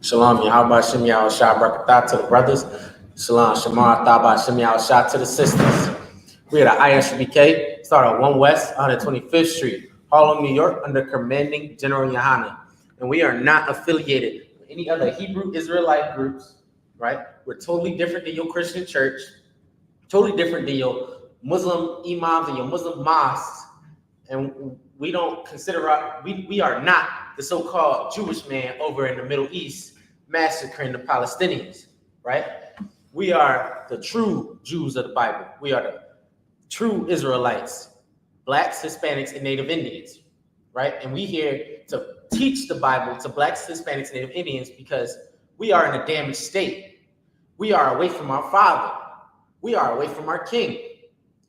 Shalom, Yahweh Shem Yahweh Shah Barakatah to the brothers. Shalom, Shamar Thaba Shem Yahweh Shah to the sisters. We are the I.S.U.P.K, start at 1 West, 125th Street, Harlem, New York, under commanding General Yohanna. And we are not affiliated with any other Hebrew Israelite groups, right? We're totally different than your Christian church, totally different than your Muslim imams and your Muslim mosques. And we don't consider, we are not the so-called Jewish man over in the Middle East massacring the Palestinians, right? We are the true Jews of the Bible. We are the true Israelites, Blacks, Hispanics, and Native Indians, right? And we here to teach the Bible to Blacks, Hispanics, and Native Indians because we are in a damaged state. We are away from our Father. We are away from our King.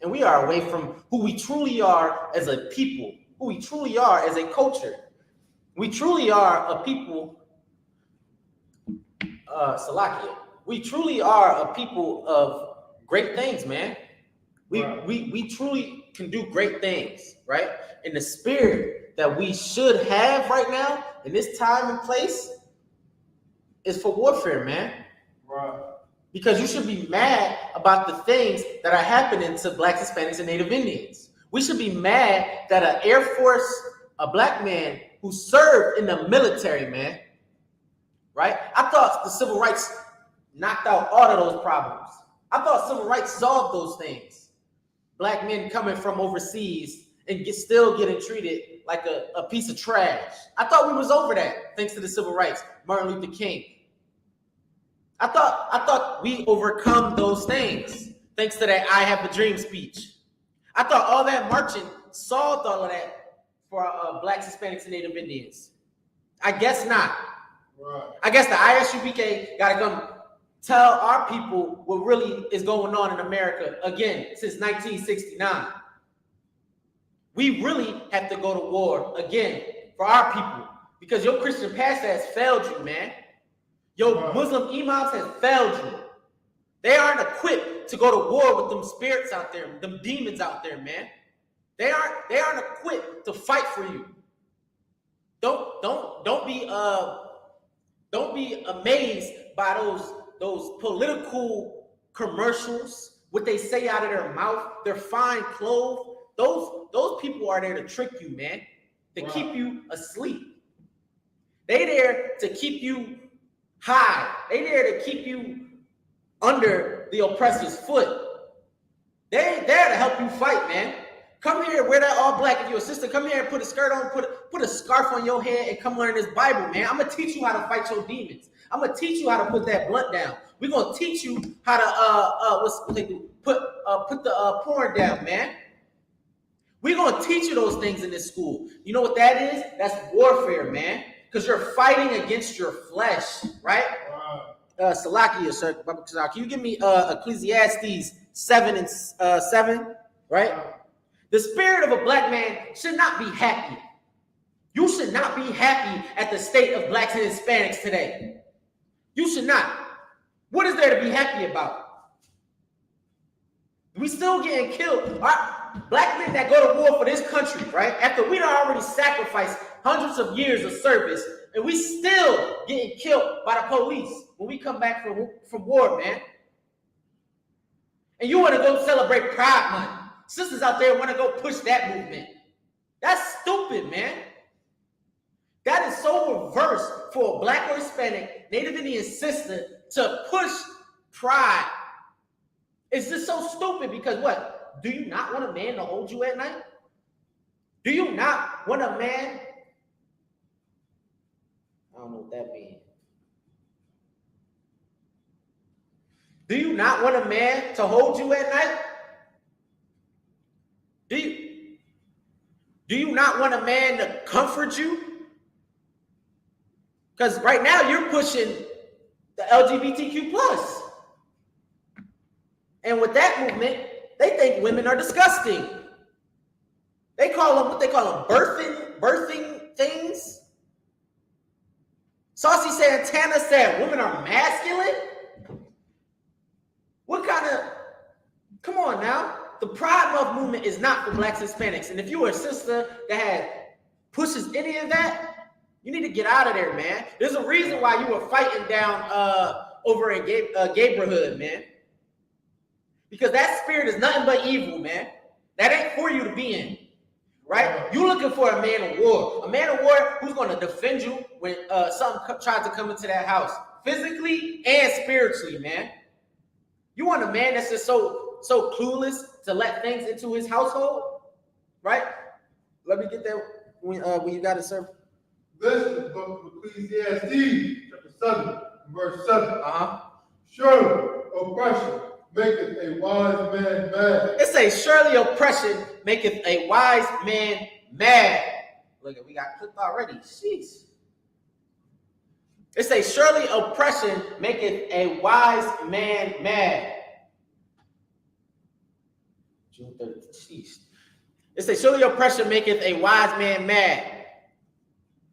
And we are away from who we truly are as a people, who we truly are as a culture. We truly are a people, Salakia. We truly are a people of great things, man. We truly can do great things, right? And the spirit that we should have right now in this time and place is for warfare, man. Right. Because you should be mad about the things that are happening to Blacks, Hispanics, and Native Indians. We should be mad that an Air Force, a Black man who served in the military, man, right? I thought the civil rights knocked out all of those problems. I thought civil rights solved those things. Black men coming from overseas and still getting treated like a piece of trash. I thought we was over that, thanks to the civil rights, Martin Luther King. I thought we overcome those things thanks to that I Have a Dream speech. I thought all that marching solved all of that for Blacks, Hispanics, and Native Indians. I guess not. Right. I guess the I.S.U.P.K got to come tell our people what really is going on in America again since 1969. We really have to go to war again for our people because your Christian pastor has failed you, man. Your Muslim imams has failed you. They aren't equipped to go to war with them spirits out there, them demons out there, man. They aren't equipped to fight for you. Don't be amazed by those political commercials, what they say out of their mouth, their fine clothes. Those people are there to trick you, man, to keep you asleep. They there to keep you high. They there to keep you under the oppressor's foot. They ain't there to help you fight, man. Come here, wear that all black. If you're a sister, come here and put a skirt on, put a scarf on your head and come learn this Bible, man. I'm going to teach you how to fight your demons. I'm going to teach you how to put that blunt down. We're going to teach you how to put the porn down, man. We're going to teach you those things in this school. You know what that is? That's warfare, man. Because you're fighting against your flesh, right? Salakia, sir. Can you give me Ecclesiastes 7 and 7, right? The spirit of a Black man should not be happy. You should not be happy at the state of Blacks and Hispanics today. You should not. What is there to be happy about? We still getting killed. Black men that go to war for this country, right? After we done already sacrificed hundreds of years of service, and we still getting killed by the police when we come back from war, man. And you want to go celebrate Pride Month. Sisters out there want to go push that movement. That's stupid, man. That is so reverse for a Black or Hispanic, Native Indian sister to push pride. It's just so stupid because what? Do you not want a man to hold you at night? Do you not want a man? I don't know what that means. Do you not want a man to hold you at night? Do you not want a man to comfort you? Because right now you're pushing the LGBTQ plus. And with that movement, they think women are disgusting. They call them what they call them birthing things. Saucy Santana said women are masculine. What kind of, come on now. The Pride Month movement is not for Blacks and Hispanics. And if you are a sister that pushes any of that, You need to get out of there, man. There's a reason why you were fighting down over in Gabrielhood, man. Because that spirit is nothing but evil, man. That ain't for you to be in, right? You're looking for a man of war. A man of war who's going to defend you when something tries to come into that house, physically and spiritually, man. You want a man that's just so clueless to let things into his household, right? Let me get that when you got it, sir. This is the book of Ecclesiastes, chapter 7, verse 7. Surely oppression maketh a wise man mad. It says, surely oppression maketh a wise man mad. Look at, we got clipped already. Jeez. It says, surely oppression maketh a wise man mad. June 30th. Jeez. It says, surely oppression maketh a wise man mad.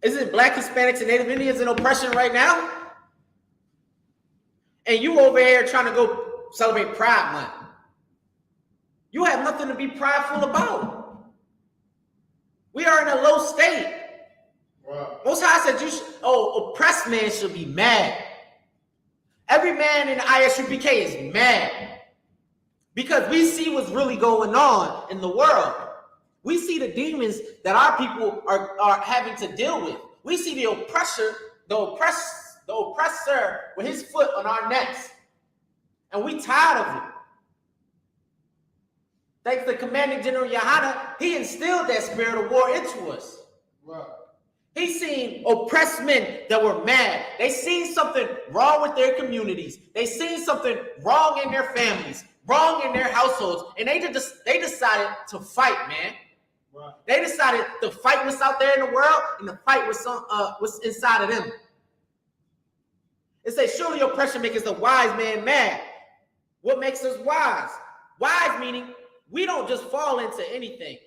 Isn't Black, Hispanics, and Native Indians in oppression right now? And you over here trying to go celebrate Pride Month. You have nothing to be prideful about. We are in a low state. Wow. Most High said, oppressed man should be mad. Every man in the I.S.U.P.K is mad. Because we see what's really going on in the world. We see the demons that our people are having to deal with. We see the oppressor with his foot on our necks. And we tired of it. Thanks to Commanding General Yahanna, he instilled that spirit of war into us. Wow. He seen oppressed men that were mad. They seen something wrong with their communities. They seen something wrong in their families, wrong in their households. And they decided to fight, man. Wow. They decided to fight what's out there in the world and to fight what's inside of them. It says, surely oppression makes a wise man mad. What makes us wise? Wise meaning we don't just fall into anything.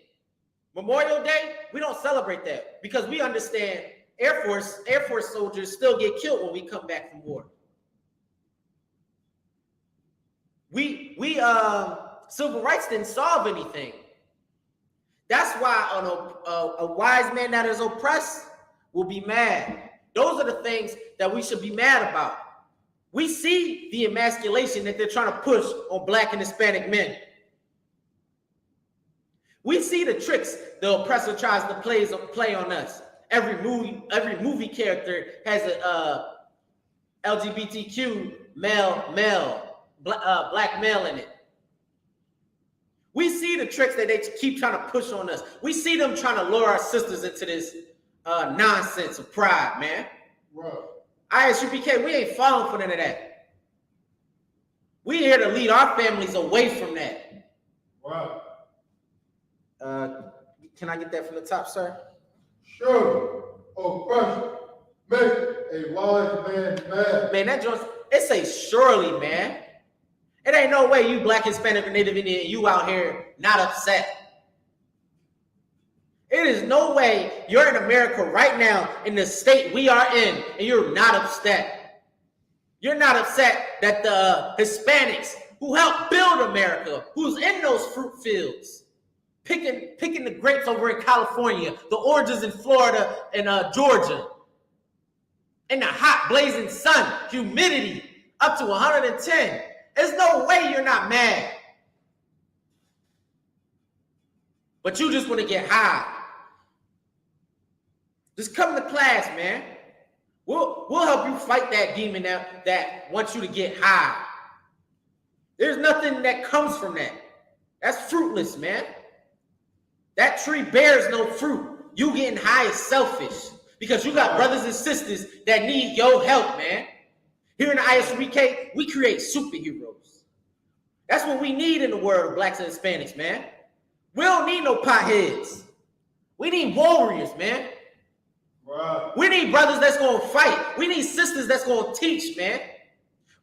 Memorial Day, we don't celebrate that because we understand Air Force soldiers still get killed when we come back from war. Civil rights didn't solve anything. That's why a wise man that is oppressed will be mad. Those are the things that we should be mad about. We see the emasculation that they're trying to push on Black and Hispanic men. We see the tricks the oppressor tries to play on us. Every movie character has a LGBTQ black male in it. We see the tricks that they keep trying to push on us. We see them trying to lure our sisters into this nonsense of pride, man. Right. I.S.U.P.K, we ain't falling for none of that. We here to lead our families away from that. Wow. Can I get that from the top, sir? Surely oppression makes a wise man mad. Man, that joint, it say surely, man. It ain't no way you Black, Hispanic, or Native Indian, you out here not upset. It is no way you're in America right now in the state we are in and you're not upset. You're not upset that the Hispanics who helped build America, who's in those fruit fields, picking the grapes over in California, the oranges in Florida and Georgia, in the hot blazing sun, humidity up to 110. There's no way you're not mad. But you just want to get high. Just come to class, man. We'll help you fight that demon that wants you to get high. There's nothing that comes from that. That's fruitless, man. That tree bears no fruit. You getting high is selfish because you got brothers and sisters that need your help, man. Here in the I.S.U.P.K, we create superheroes. That's what we need in the world of Blacks and Hispanics, man. We don't need no potheads. We need warriors, man. Wow. We need brothers that's going to fight. We need sisters that's going to teach, man.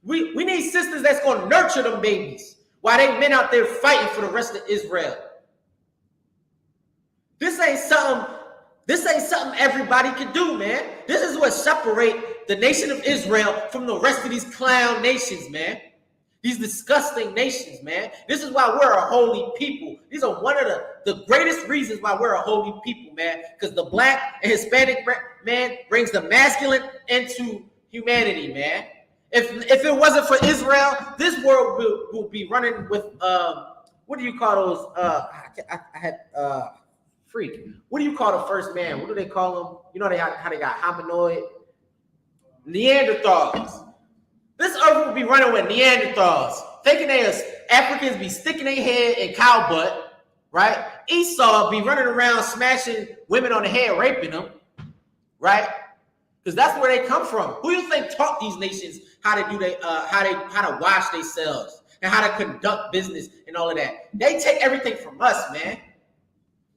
We need sisters that's going to nurture them babies while they men out there fighting for the rest of Israel. This ain't something everybody can do, man. This is what separates the nation of Israel from the rest of these clown nations, man. These disgusting nations, man. This is why we're a holy people. These are one of the greatest reasons why we're a holy people, man. Because the black and Hispanic man brings the masculine into humanity, man. If it wasn't for Israel, this world will be running with what do you call those? I had freak. What do you call the first man? What do they call them? You know how they got hominoid Neanderthals. This earth will be running with Neanderthals, thinking they as Africans be sticking their head in cow butt, right? Esau be running around smashing women on the head, raping them, right? Because that's where they come from. Who do you think taught these nations how to do how to wash themselves and how to conduct business and all of that? They take everything from us, man.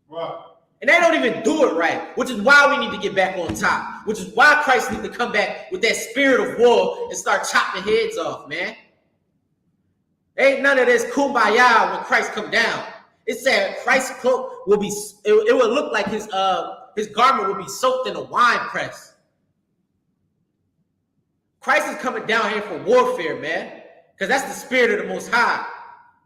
Right. And they don't even do it right, which is why we need to get back on top, which is why Christ needs to come back with that spirit of war and start chopping heads off, man. Ain't none of this kumbaya when Christ come down. It said Christ's cloak will be, it will look like his garment will be soaked in a wine press. Christ is coming down here for warfare, man, because that's the spirit of the Most High.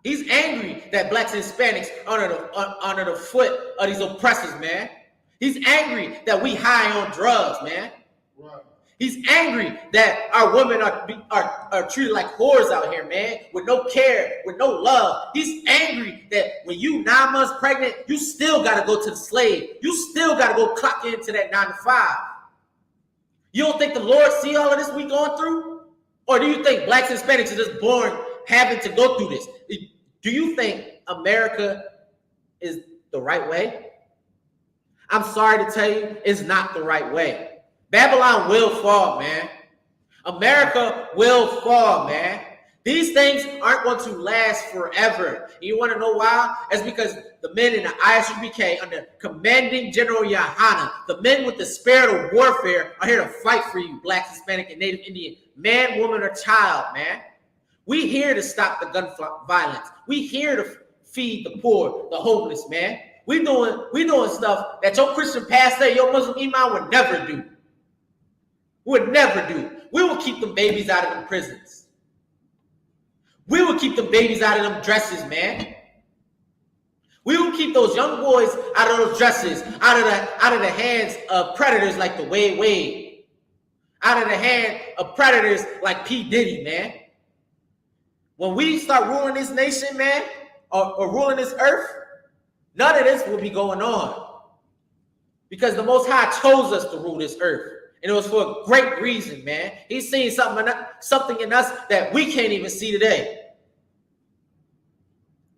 He's angry that blacks and Hispanics are under the foot of these oppressors, man. He's angry that we high on drugs, man. Right. He's angry that our women are treated like whores out here, man, with no care, with no love. He's angry that when you 9 months pregnant, you still got to go to the slave. You still got to go clock into that 9 to 5. You don't think the Lord see all of this we going through? Or do you think blacks and Hispanics are just born having to go through this? Do you think America is the right way? I'm sorry to tell you, it's not the right way. Babylon will fall, man. America will fall, man. These things aren't going to last forever. And you want to know why? It's because the men in the I.S.U.P.K. under commanding General YAHANNA, the men with the spirit of warfare, are here to fight for you, Black, Hispanic, and Native Indian, man, woman, or child, man. We here to stop the gun violence. We here to feed the poor, the homeless, man. We doing stuff that your Christian pastor, your Muslim imam would never do. Would never do. We will keep them babies out of them prisons. We will keep them babies out of them dresses, man. We will keep those young boys out of those dresses, out of the hands of predators like the Wade, out of the hand of predators like P. Diddy, man. When we start ruling this nation, man, or ruling this earth, none of this will be going on. Because the Most High chose us to rule this earth. And it was for a great reason, man. He's seen something in us that we can't even see today.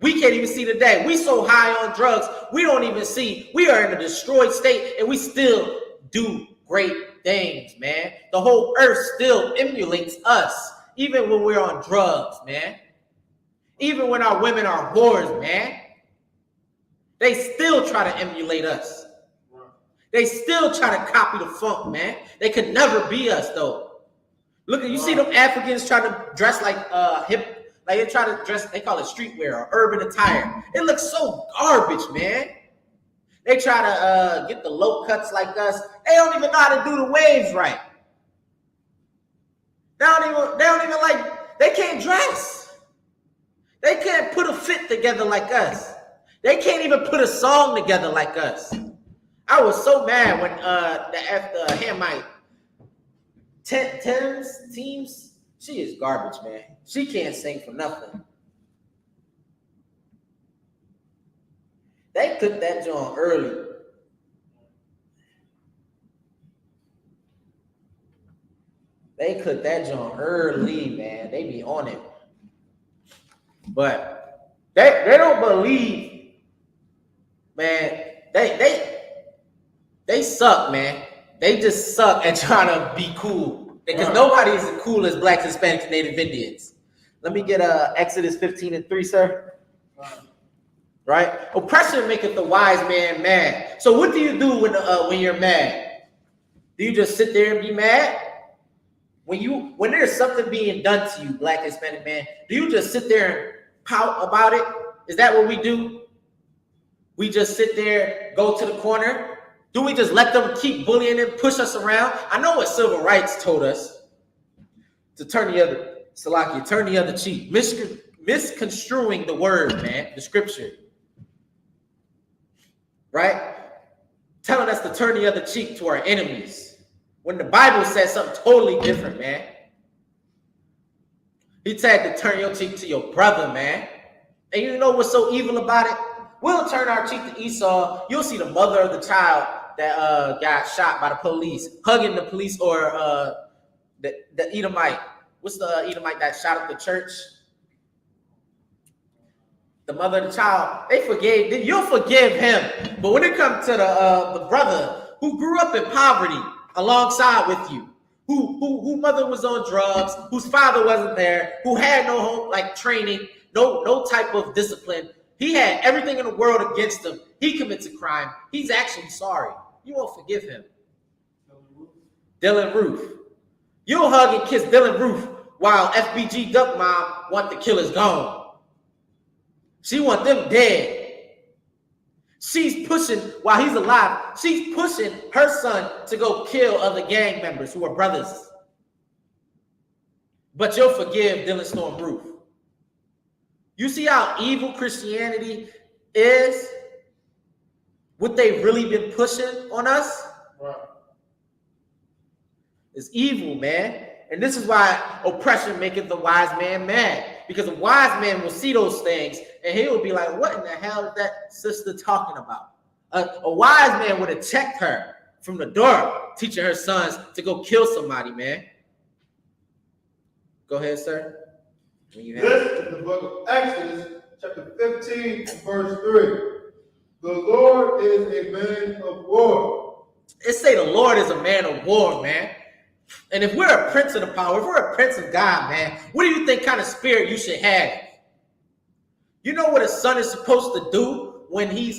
We can't even see today. We so high on drugs, we don't even see. We are in a destroyed state, and we still do great things, man. The whole earth still emulates us, even when we're on drugs, man. Even when our women are whores, man. They still try to emulate us. They still try to copy the funk, man. They could never be us, though. Look, you see them Africans trying to dress like hip, like they try to dress, they call it streetwear or urban attire. It looks so garbage, man. They try to get the low cuts like us. They don't even know how to do the waves right. They don't even like, they can't dress. They can't put a fit together like us. They can't even put a song together like us. I was so mad when the Hamite teams, she is garbage, man. She can't sing for nothing. They cooked that joint early. They cooked that joint early, man. They be on it. But they don't believe, man. They suck, man. They just suck at trying to be cool. Because nobody is as cool as Blacks, Hispanics, and Native Indians. Let me get Exodus 15:3, sir. Right? Oppression maketh the wise man mad. So what do you do when you're mad? Do you just sit there and be mad? When there's something being done to you, Black, Hispanic man, do you just sit there and pout about it? Is that what we do? We just sit there, go to the corner? Do we just let them keep bullying and push us around? I know what civil rights told us, to turn the Salaki, turn the other cheek. Misconstruing the word, man, the scripture. Right? Telling us to turn the other cheek to our enemies. When the Bible says something totally different, man. He said to turn your cheek to your brother, man. And you know what's so evil about it? We'll turn our cheek to Esau. You'll see the mother of the child that got shot by the police, hugging the police, or the Edomite. What's the Edomite that shot up the church? The mother of the child. They forgave. You'll forgive him. But when it comes to the brother who grew up in poverty alongside with you, who mother was on drugs, whose father wasn't there, who had no home like training, no type of discipline. He had everything in the world against him. He commits a crime. He's actually sorry. You won't forgive him. Dylan Roof. You'll hug and kiss Dylan Roof while FBG Duck Mom want the killers gone. She want them dead. She's pushing, while he's alive, she's pushing her son to go kill other gang members who are brothers. But you'll forgive Dylan Storm Roof. You see how evil Christianity is? What they've really been pushing on us? Right. It's evil, man. And this is why oppression maketh the wise man mad. Because a wise man will see those things and he will be like, what in the hell is that sister talking about? A wise man would have checked her from the door, teaching her sons to go kill somebody, man. Go ahead, sir. This is the book of Exodus, chapter 15, verse 3. The Lord is a man of war. It say the Lord is a man of war, man. And if we're a prince of the power, if we're a prince of God, man, what do you think kind of spirit you should have? You know what a son is supposed to do when he has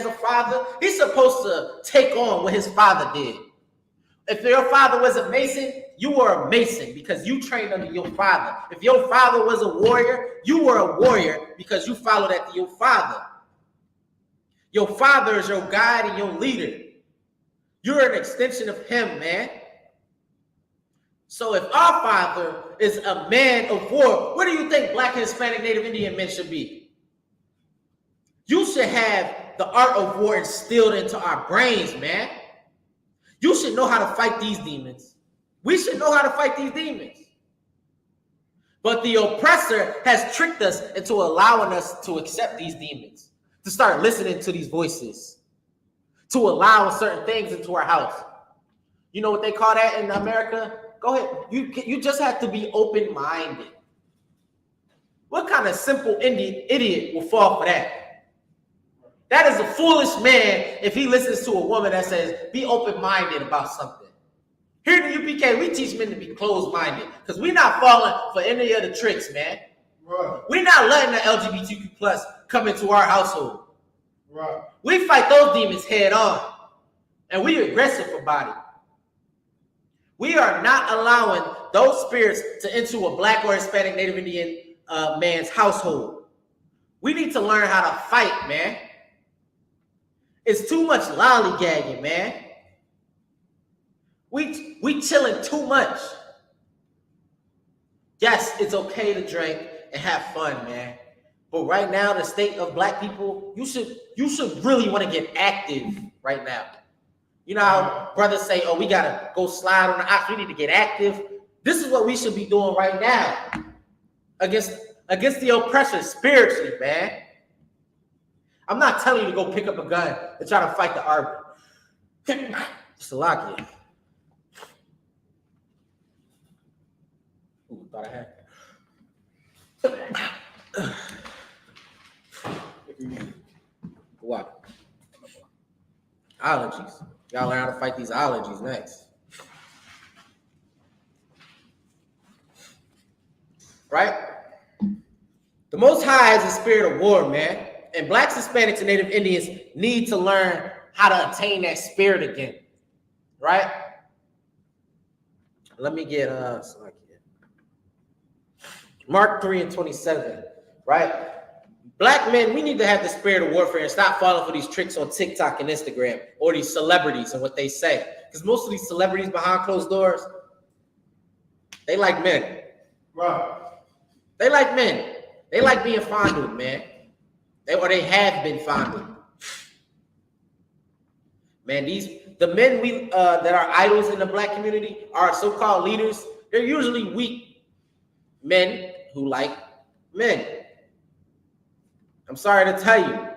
a father? He's supposed to take on what his father did. If your father was a mason, you were a mason because you trained under your father. If your father was a warrior, you were a warrior because you followed after your father. Your father is your guide and your leader. You're an extension of him, man. So if our father is a man of war, what do you think Black, Hispanic, Native Indian men should be? You should have the art of war instilled into our brains, man. You should know how to fight these demons. We should know how to fight these demons. But the oppressor has tricked us into allowing us to accept these demons, to start listening to these voices, to allow certain things into our house. You know what they call that in America? Go ahead. You just have to be open-minded. What kind of simple idiot will fall for that? That is a foolish man if he listens to a woman that says, be open-minded about something. Here at the UPK, we teach men to be closed-minded because we're not falling for any of the tricks, man. Right. We're not letting the LGBTQ plus come into our household. Right. We fight those demons head on, and we aggressive about it. We are not allowing those spirits to enter a Black or Hispanic Native Indian man's household. We need to learn how to fight, man. It's too much lollygagging, man. We chilling too much. Yes, it's okay to drink and have fun, man. But right now, the state of Black people, you should really want to get active right now. You know how brothers say, oh, we got to go slide on the ox. We need to get active. This is what we should be doing right now against the oppressor spiritually, man. I'm not telling you to go pick up a gun and try to fight the arbor. Salakia. Ooh, thought I had. What? Allergies. Y'all learn how to fight these allergies next. Right? The Most High has a spirit of war, man. And Blacks, Hispanics, and Native Indians need to learn how to attain that spirit again. Right? Let me get Mark 3:27. Right? Black men, we need to have the spirit of warfare and stop falling for these tricks on TikTok and Instagram or these celebrities and what they say. Because most of these celebrities behind closed doors, they like men. Right. They like men. They like being fondled, man. They have been fondled. Man, the men that are idols in the black community are so-called leaders. They're usually weak men who like men. I'm sorry to tell you,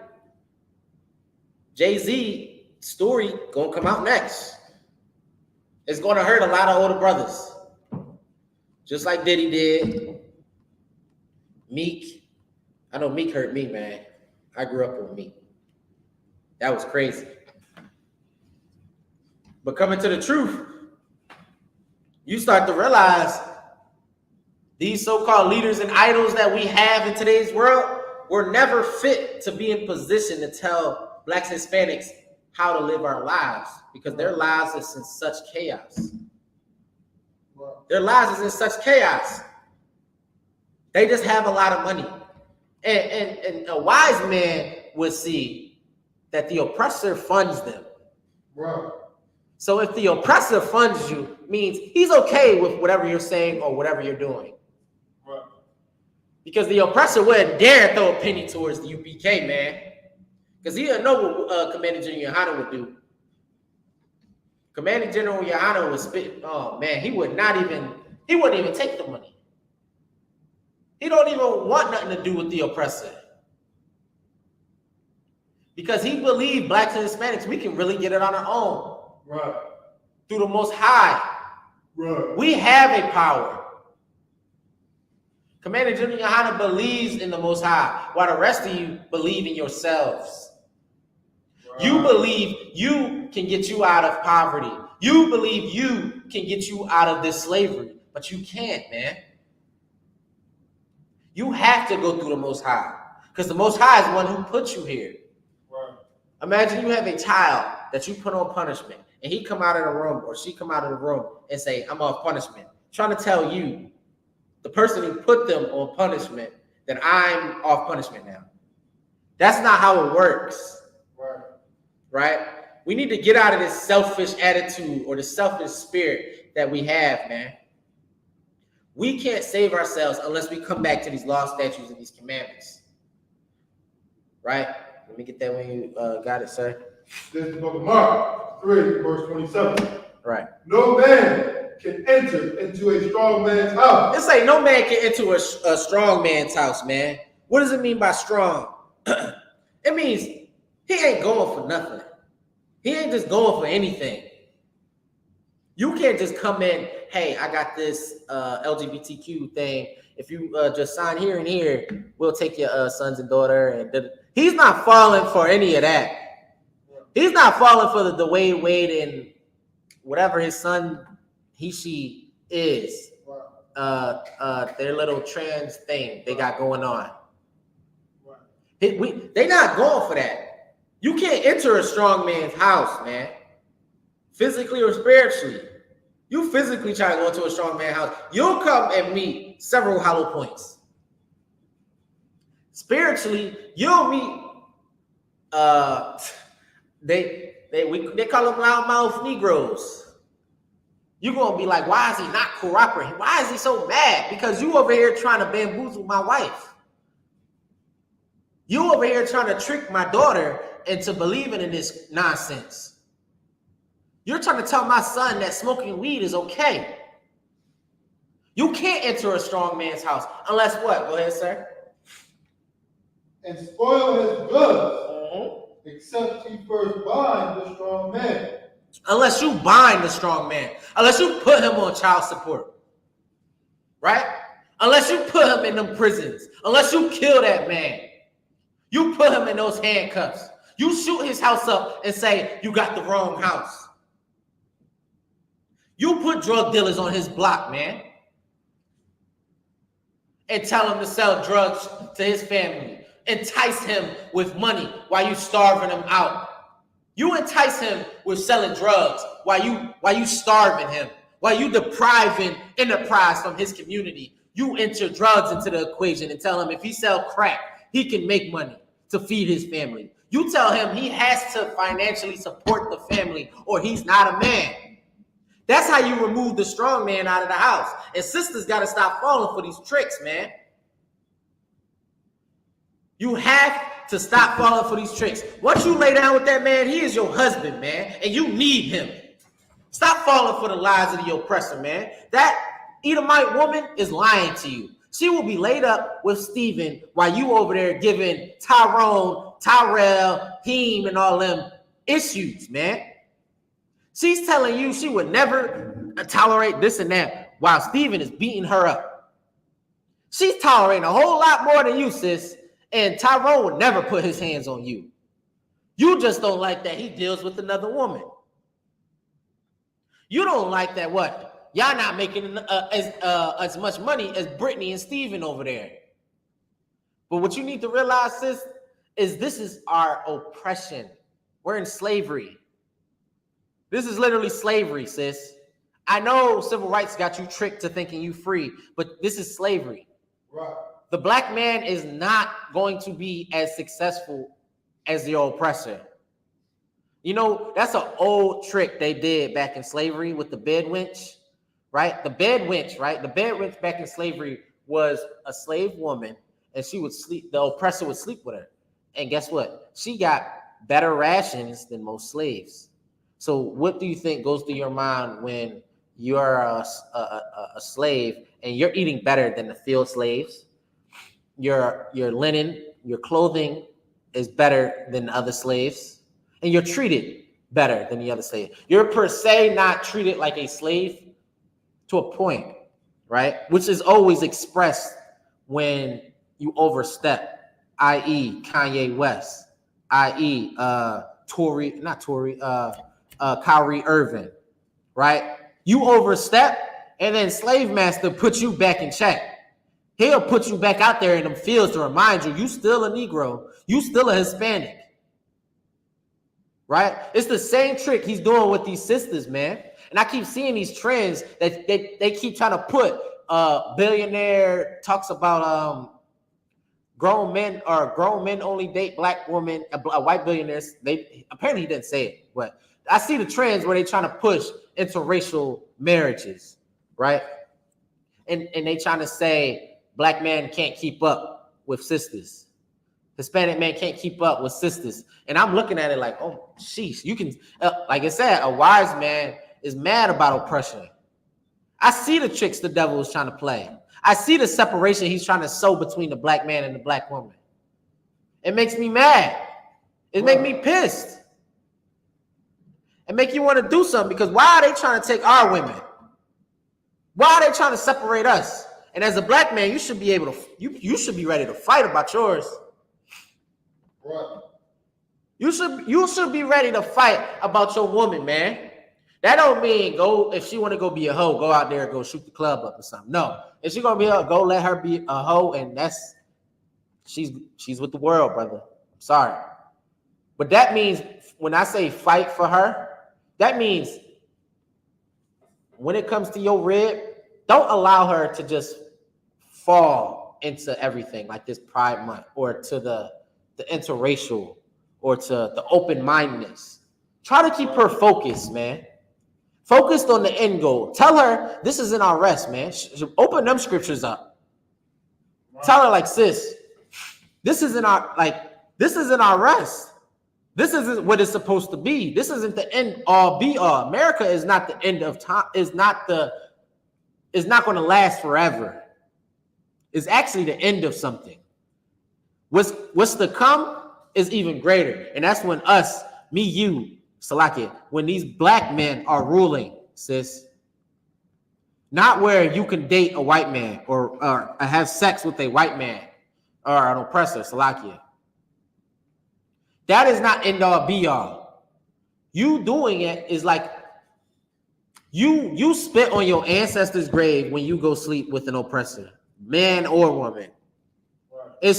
Jay-Z story gonna come out next. It's gonna hurt a lot of older brothers, just like Diddy did. Meek, I know Meek hurt me, man. I grew up with Meek. That was crazy. But coming to the truth, you start to realize these so-called leaders and idols that we have in today's world were never fit to be in position to tell blacks and Hispanics how to live our lives, because their lives is in such chaos. Their lives is in such chaos. They just have a lot of money. And a wise man would see that the oppressor funds them. Right. So if the oppressor funds you, means he's okay with whatever you're saying or whatever you're doing. Right. Because the oppressor wouldn't dare throw a penny towards the UPK, man. Because he didn't know what Commander General Yohanna would do. Commander General Yohanna was spit. Oh man, he wouldn't even take the money. He don't even want nothing to do with the oppressor. Because he believed blacks and Hispanics, we can really get it on our own. Right. Through the Most High. Right. We have a power. Commander General Yohanna believes in the Most High, while the rest of you believe in yourselves. Right. You believe you can get you out of poverty. You believe you can get you out of this slavery, but you can't, man. You have to go through the Most High, because the Most High is the one who put you here. Right. Imagine you have a child that you put on punishment, and he come out of the room or she come out of the room and say, I'm off punishment. Trying to tell you, the person who put them on punishment, that I'm off punishment now. That's not how it works. Right. Right? We need to get out of this selfish attitude or the selfish spirit that we have, man. We can't save ourselves unless we come back to these laws, statutes, and these commandments. Right? Let me get that when you got it, sir. This is the book of Mark 3, verse 27. Right. No man can enter into a strong man's house. It say no man can enter a strong man's house, man. What does it mean by strong? It means he ain't going for nothing. He ain't just going for anything. You can't just come in, hey, I got this LGBTQ thing. If you just sign here and here, we'll take your sons and daughter. And he's not falling for any of that. He's not falling for the Wade and whatever his son, she is. Their little trans thing they got going on. They're not going for that. You can't enter a strong man's house, man. Physically or spiritually. You physically try to go into a strong man's house, you'll come and meet several hollow points. Spiritually, you'll meet they call them loudmouth Negroes. You're gonna be like, why is he not cooperating? Why is he so mad? Because you over here trying to bamboozle my wife. You over here trying to trick my daughter into believing in this nonsense. You're trying to tell my son that smoking weed is okay. You can't enter a strong man's house unless what? Go ahead, sir. And spoil his goods, except he first bind the strong man. Unless you bind the strong man. Unless you put him on child support. Right? Unless you put him in them prisons. Unless you kill that man. You put him in those handcuffs. You shoot his house up and say, you got the wrong house. You put drug dealers on his block, man. And tell him to sell drugs to his family. Entice him with money while you starving him out. You entice him with selling drugs while you starving him. While you depriving enterprise from his community. You enter drugs into the equation and tell him if he sell crack, he can make money to feed his family. You tell him he has to financially support the family or he's not a man. That's how you remove the strong man out of the house. And sisters got to stop falling for these tricks, man. You have to stop falling for these tricks. Once you lay down with that man, he is your husband, man, and you need him. Stop falling for the lies of the oppressor, man. That Edomite woman is lying to you. She will be laid up with Stephen while you over there giving Tyrone, Tyrell, Heem, and all them issues, man. She's telling you she would never tolerate this and that while Stephen is beating her up. She's tolerating a whole lot more than you, sis, and Tyrone would never put his hands on you. You just don't like that he deals with another woman. You don't like that what? Y'all not making as much money as Brittany and Steven over there. But what you need to realize, sis, is this is our oppression. We're in slavery. This is literally slavery, sis. I know civil rights got you tricked to thinking you free, but this is slavery. Right. The black man is not going to be as successful as the oppressor. You know, that's an old trick they did back in slavery with the bed wench, right? The bed wench, right? The bed wench back in slavery was a slave woman, and she would sleep, the oppressor would sleep with her. And guess what? She got better rations than most slaves. So what do you think goes through your mind when you're a slave and you're eating better than the field slaves? Your linen, your clothing is better than the other slaves, and you're treated better than the other slave. You're per se not treated like a slave to a point, right? Which is always expressed when you overstep, i.e. Kanye West, i.e. Kyrie Irving, right? You overstep, and then slave master puts you back in check. He'll put you back out there in them fields to remind you, you still a Negro, you still a Hispanic, right? It's the same trick he's doing with these sisters, man. And I keep seeing these trends that they keep trying to put. Billionaire talks about grown men only date black women, white billionaires. Apparently he didn't say it, but I see the trends where they're trying to push interracial marriages, right? And they trying to say black man can't keep up with sisters. Hispanic man can't keep up with sisters. And I'm looking at it like, oh, sheesh. You can, like I said, a wise man is mad about oppression. I see the tricks the devil is trying to play. I see the separation he's trying to sow between the black man and the black woman. It makes me mad. It makes me pissed. It makes you want to do something, because why are they trying to take our women? Why are they trying to separate us? And as a black man, you should be able to, you should be ready to fight about yours. Right. You should be ready to fight about your woman, man. That don't mean go, if she want to go be a hoe, go out there and go shoot the club up or something. No. If she gonna be a, go let her be a hoe, and that's she's with the world, brother. I'm sorry. But that means when I say fight for her, that means when it comes to your rib, don't allow her to just fall into everything like this Pride Month, or to the interracial, or to the open-mindedness. Try to keep her focused, man. Focused on the end goal. Tell her this is in our rest, man. Open them scriptures up. Wow. Tell her, like, sis, this is in our rest. This isn't what it's supposed to be. This isn't the end all be all. America is not the end of time. Is not going to last forever. It's actually the end of something. What's to come is even greater. And that's when us, me, you, Salakia, when these black men are ruling, sis. Not where you can date a white man or have sex with a white man or an oppressor, Salakia. That is not end all be all. You doing it is like you spit on your ancestors' grave when you go sleep with an oppressor, man or woman. It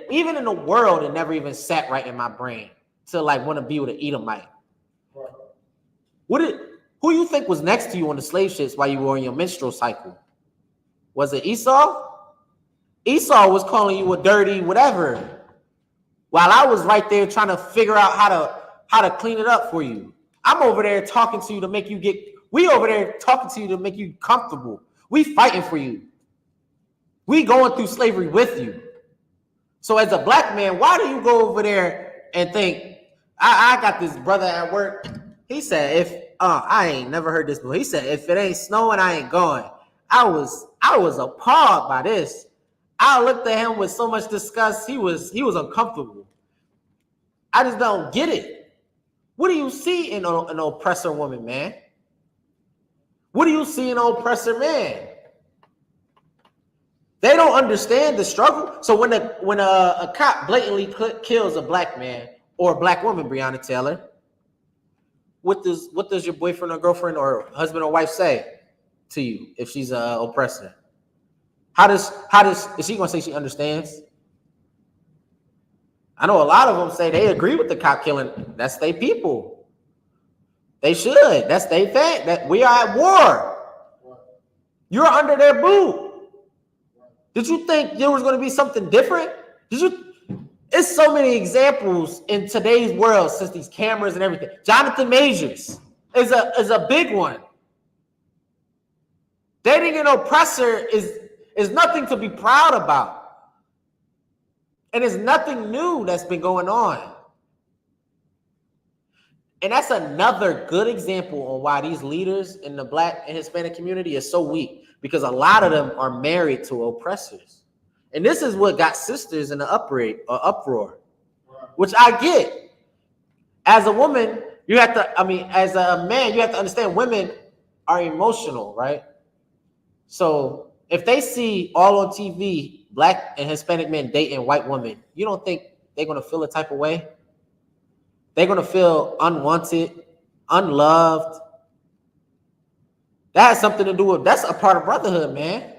even in the world, it never even sat right in my brain to like want to be with an Edomite. Who you think was next to you on the slave ships while you were in your menstrual cycle? Was it Esau? Esau was calling you a dirty whatever, while I was right there trying to figure out how to clean it up for you. I'm over there talking to you to make you we over there talking to you to make you comfortable. We fighting for you. We going through slavery with you. So as a black man, why do you go over there and think, I got this brother at work. He said, I ain't never heard this before. He said, if it ain't snowing, I ain't going. I was appalled by this. I looked at him with so much disgust. He was uncomfortable. I just don't get it. What do you see in an oppressor woman, man? What do you see in an oppressor man? They don't understand the struggle. So when a cop blatantly kills a black man or a black woman, Breonna Taylor, what does your boyfriend or girlfriend or husband or wife say to you if she's an oppressor? Is she gonna say she understands? I know a lot of them say they agree with the cop killing. That's their people. They should. That's their fact. That we are at war. You're under their boot. Did you think there was going to be something different? It's so many examples in today's world since these cameras and everything. Jonathan Majors is a big one. Dating an oppressor is nothing to be proud about. And it's nothing new that's been going on. And that's another good example on why these leaders in the black and Hispanic community are so weak, because a lot of them are married to oppressors. And this is what got sisters in the uproar, which I get. As a woman, as a man, you have to understand women are emotional, right? So if they see all on TV, black and Hispanic men dating white women, you don't think they're going to feel a type of way? They're going to feel unwanted, unloved. That has something to do with, that's a part of brotherhood, man.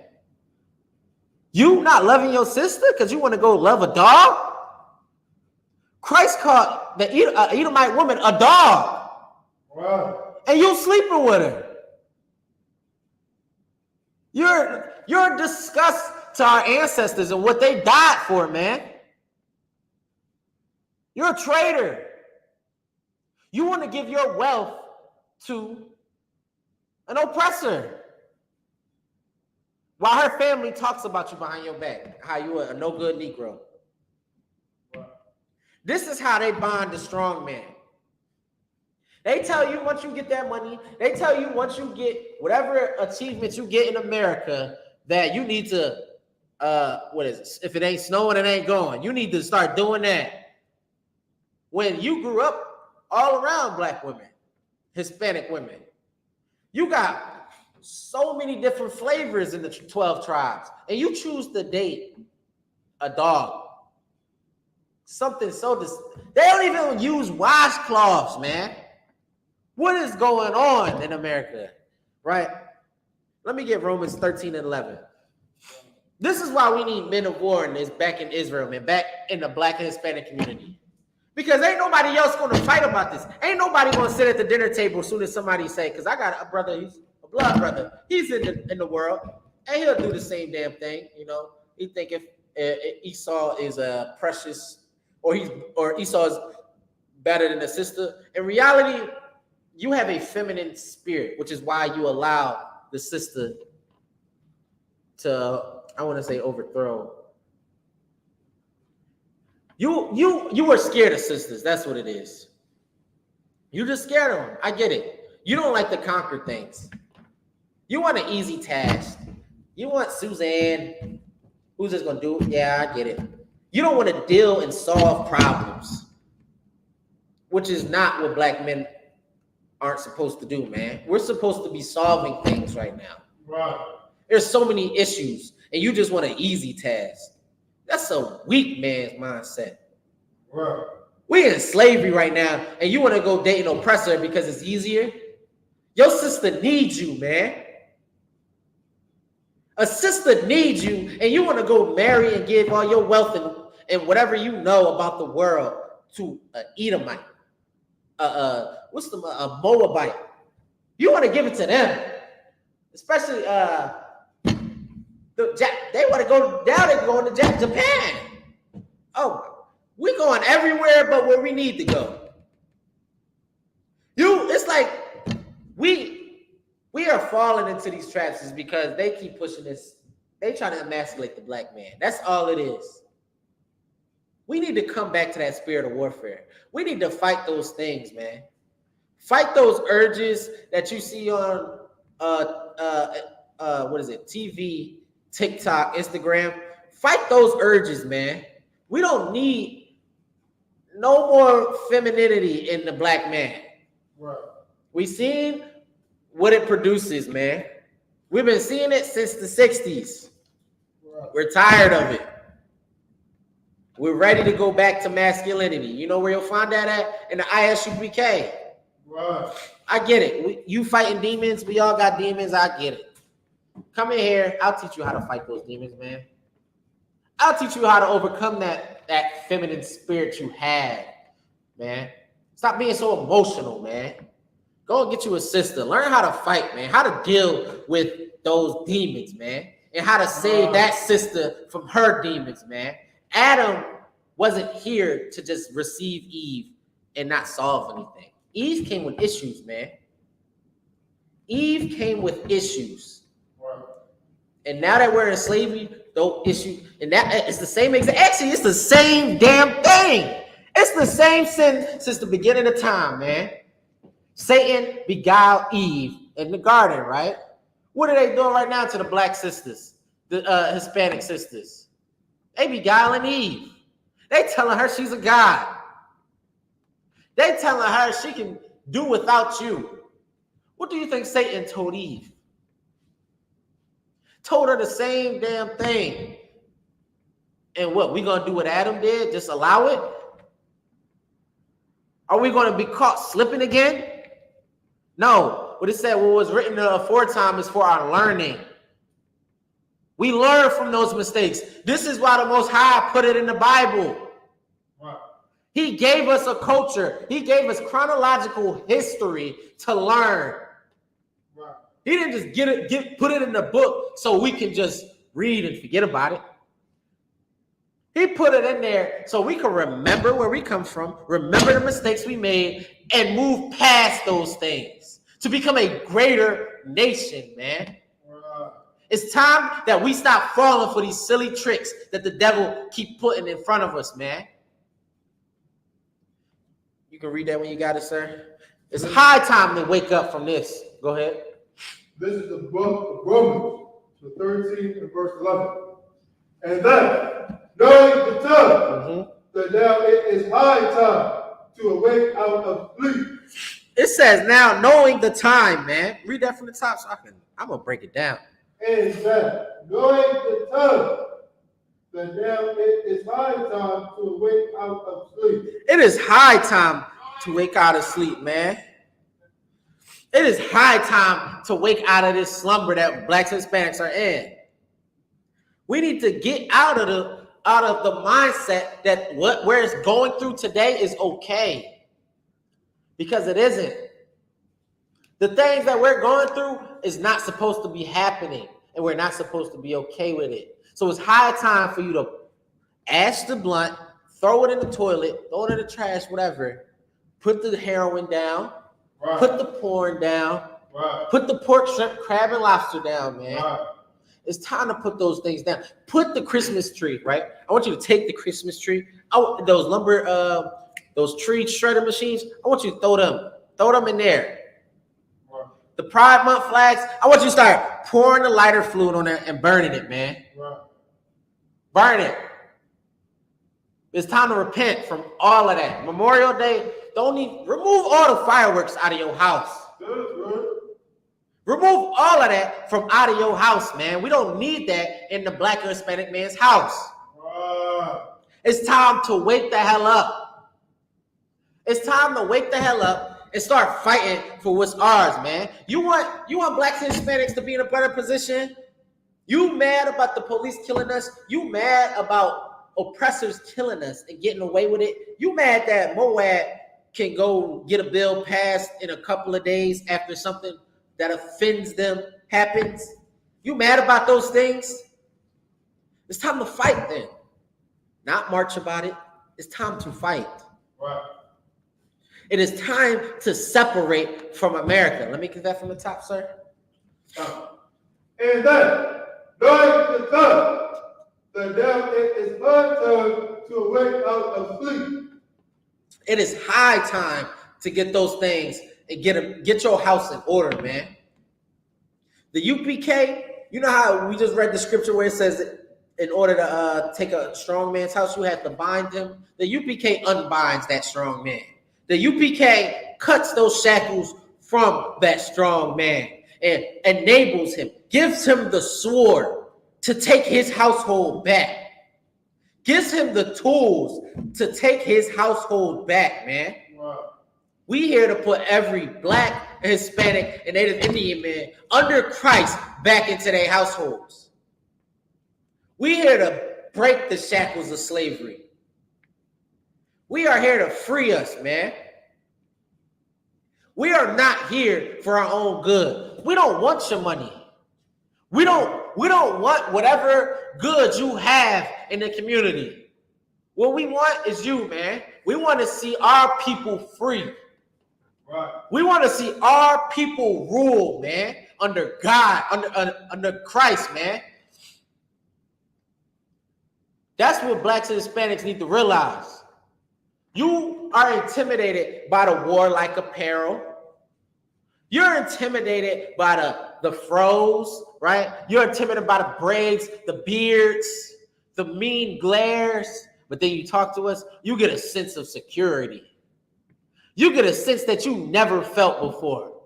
You not loving your sister because you want to go love a dog? Christ called the Edomite woman a dog. Wow. And you sleeping with her. You're a disgust to our ancestors and what they died for, man. You're a traitor. You want to give your wealth to an oppressor, while her family talks about you behind your back, how you are a no good Negro. This is how they bond the strong man. They tell you once you get that money, they tell you once you get whatever achievements you get in America, that you need to, if it ain't snowing, it ain't going. You need to start doing that. When you grew up all around black women, Hispanic women, you got so many different flavors in the 12 tribes, and you choose to date a dog. Something they don't even use washcloths, man. What is going on in America, right? Let me get Romans 13 and 11. This is why we need men of war back in Israel, man, back in the black and Hispanic community. Because ain't nobody else going to fight about this. Ain't nobody going to sit at the dinner table as soon as somebody say, because I got a brother, he's a blood brother. He's in the world, and he'll do the same damn thing, you know. He think if Esau is a precious, or Esau is better than a sister. In reality, you have a feminine spirit, which is why you allow the sister to, I want to say, overthrow. You were scared of sisters. That's what it is. You just scared of them. I get it. You don't like to conquer things. You want an easy task. You want Suzanne, who's just gonna do it. Yeah, I get it. You don't want to deal and solve problems, which is not what black men aren't supposed to do, man. We're supposed to be solving things right now. Right. There's so many issues, and you just want an easy task. That's a weak man's mindset. Right. We're in slavery right now, and you want to go date an oppressor because it's easier? Your sister needs you, man. A sister needs you, and you want to go marry and give all your wealth and whatever you know about the world to an Edomite, a Moabite. You want to give it to them, especially they want to go down. They're going to Japan. Oh, we're going everywhere but where we need to go. It's we are falling into these traps is because they keep pushing this. They try to emasculate the black man. That's all it is. We need to come back to that spirit of warfare. We need to fight those things, man. Fight those urges that you see on what is it? TV, TikTok, Instagram. Fight those urges, man. We don't need no more femininity in the black man. Right. We seen what it produces, man. We've been seeing it since the 60s. Right. We're tired of it. We're ready to go back to masculinity. You know where you'll find that at? In the I.S.U.P.K. Right. I get it. You fighting demons. We all got demons. I get it. Come in here. I'll teach you how to fight those demons, man. I'll teach you how to overcome that feminine spirit you had, man. Stop being so emotional, man. Go and get you a sister. Learn how to fight, man. How to deal with those demons, man. And how to save that sister from her demons, man. Adam wasn't here to just receive Eve and not solve anything. Eve came with issues, man. Eve came with issues. And now that we're in slavery, those issues, and that it's the same exact, actually, it's the same damn thing. It's the same sin since the beginning of time, man. Satan beguiled Eve in the garden, right? What are they doing right now to the black sisters, the Hispanic sisters? They beguiling Eve. They telling her she's a god. They telling her she can do without you. What do you think Satan told Eve? Told her the same damn thing. And what, we gonna do what Adam did? Just allow it? Are we gonna be caught slipping again? No. What it said, what was written aforetime is for our learning. We learn from those mistakes. This is why the Most High put it in the Bible. Right. He gave us a culture. He gave us chronological history to learn. Right. He didn't just put it in the book so we can just read and forget about it. He put it in there so we can remember where we come from, remember the mistakes we made, and move past those things to become a greater nation, man. It's time that we stop falling for these silly tricks that the devil keep putting in front of us, man. You can read that when you got it, sir. It's high time to wake up from this. Go ahead. This is the book of Romans, the 13th and verse 11. And then, knowing the time, that now it is high time to awake out of sleep. It says now, knowing the time, man. Read that from the top so I'm going to break it down. And that, knowing the time, that now it is high time to awake out of sleep. It is high time to wake out of sleep, man. It is high time to wake out of this slumber that blacks and Hispanics are in. We need to get out of the mindset that what we're going through today is okay. Because it isn't. The things that we're going through is not supposed to be happening, and we're not supposed to be okay with it. So it's high time for you to ash the blunt, throw it in the toilet, throw it in the trash, whatever. Put the heroin down, right. Put the porn down, right. Put the pork, shrimp, crab, and lobster down, man. Right. It's time to put those things down. Put the Christmas tree, right? I want you to take the Christmas tree, those lumber, those tree shredder machines. I want you to throw them in there. The Pride Month flags, I want you to start pouring the lighter fluid on there and burning it, man. Right. Burn it. It's time to repent from all of that. Memorial Day, remove all the fireworks out of your house. Remove all of that from out of your house, man. We don't need that in the black or Hispanic man's house. It's time to wake the hell up. It's time to wake the hell up and start fighting for what's ours, man. You want blacks and Hispanics to be in a better position? You mad about the police killing us? You mad about oppressors killing us and getting away with it? You mad that Moab can go get a bill passed in a couple of days after something that offends them happens? You mad about those things? It's time to fight then. Not march about it. It's time to fight. Right. It is time to separate from America. Let me get that from the top, sir. And that, knowing the time, that now it is high time to awake out of sleep. It is high time to get those things and get your house in order, man. The UPK, you know how we just read the scripture where it says that in order to take a strong man's house, you have to bind him. The UPK unbinds that strong man. The UPK cuts those shackles from that strong man and enables him, gives him the sword to take his household back, gives him the tools to take his household back, man. Wow. We here to put every black, Hispanic, and Native Indian man under Christ back into their households. We here to break the shackles of slavery. We are here to free us, man. We are not here for our own good. We don't want your money. We don't want whatever goods you have in the community. What we want is you, man. We want to see our people free. Right. We want to see our people rule, man, under God, under Christ, man. That's what blacks and Hispanics need to realize. You are intimidated by the warlike apparel. You're intimidated by the fros, right? You're intimidated by the braids, the beards, the mean glares. But then you talk to us, you get a sense of security. You get a sense that you never felt before,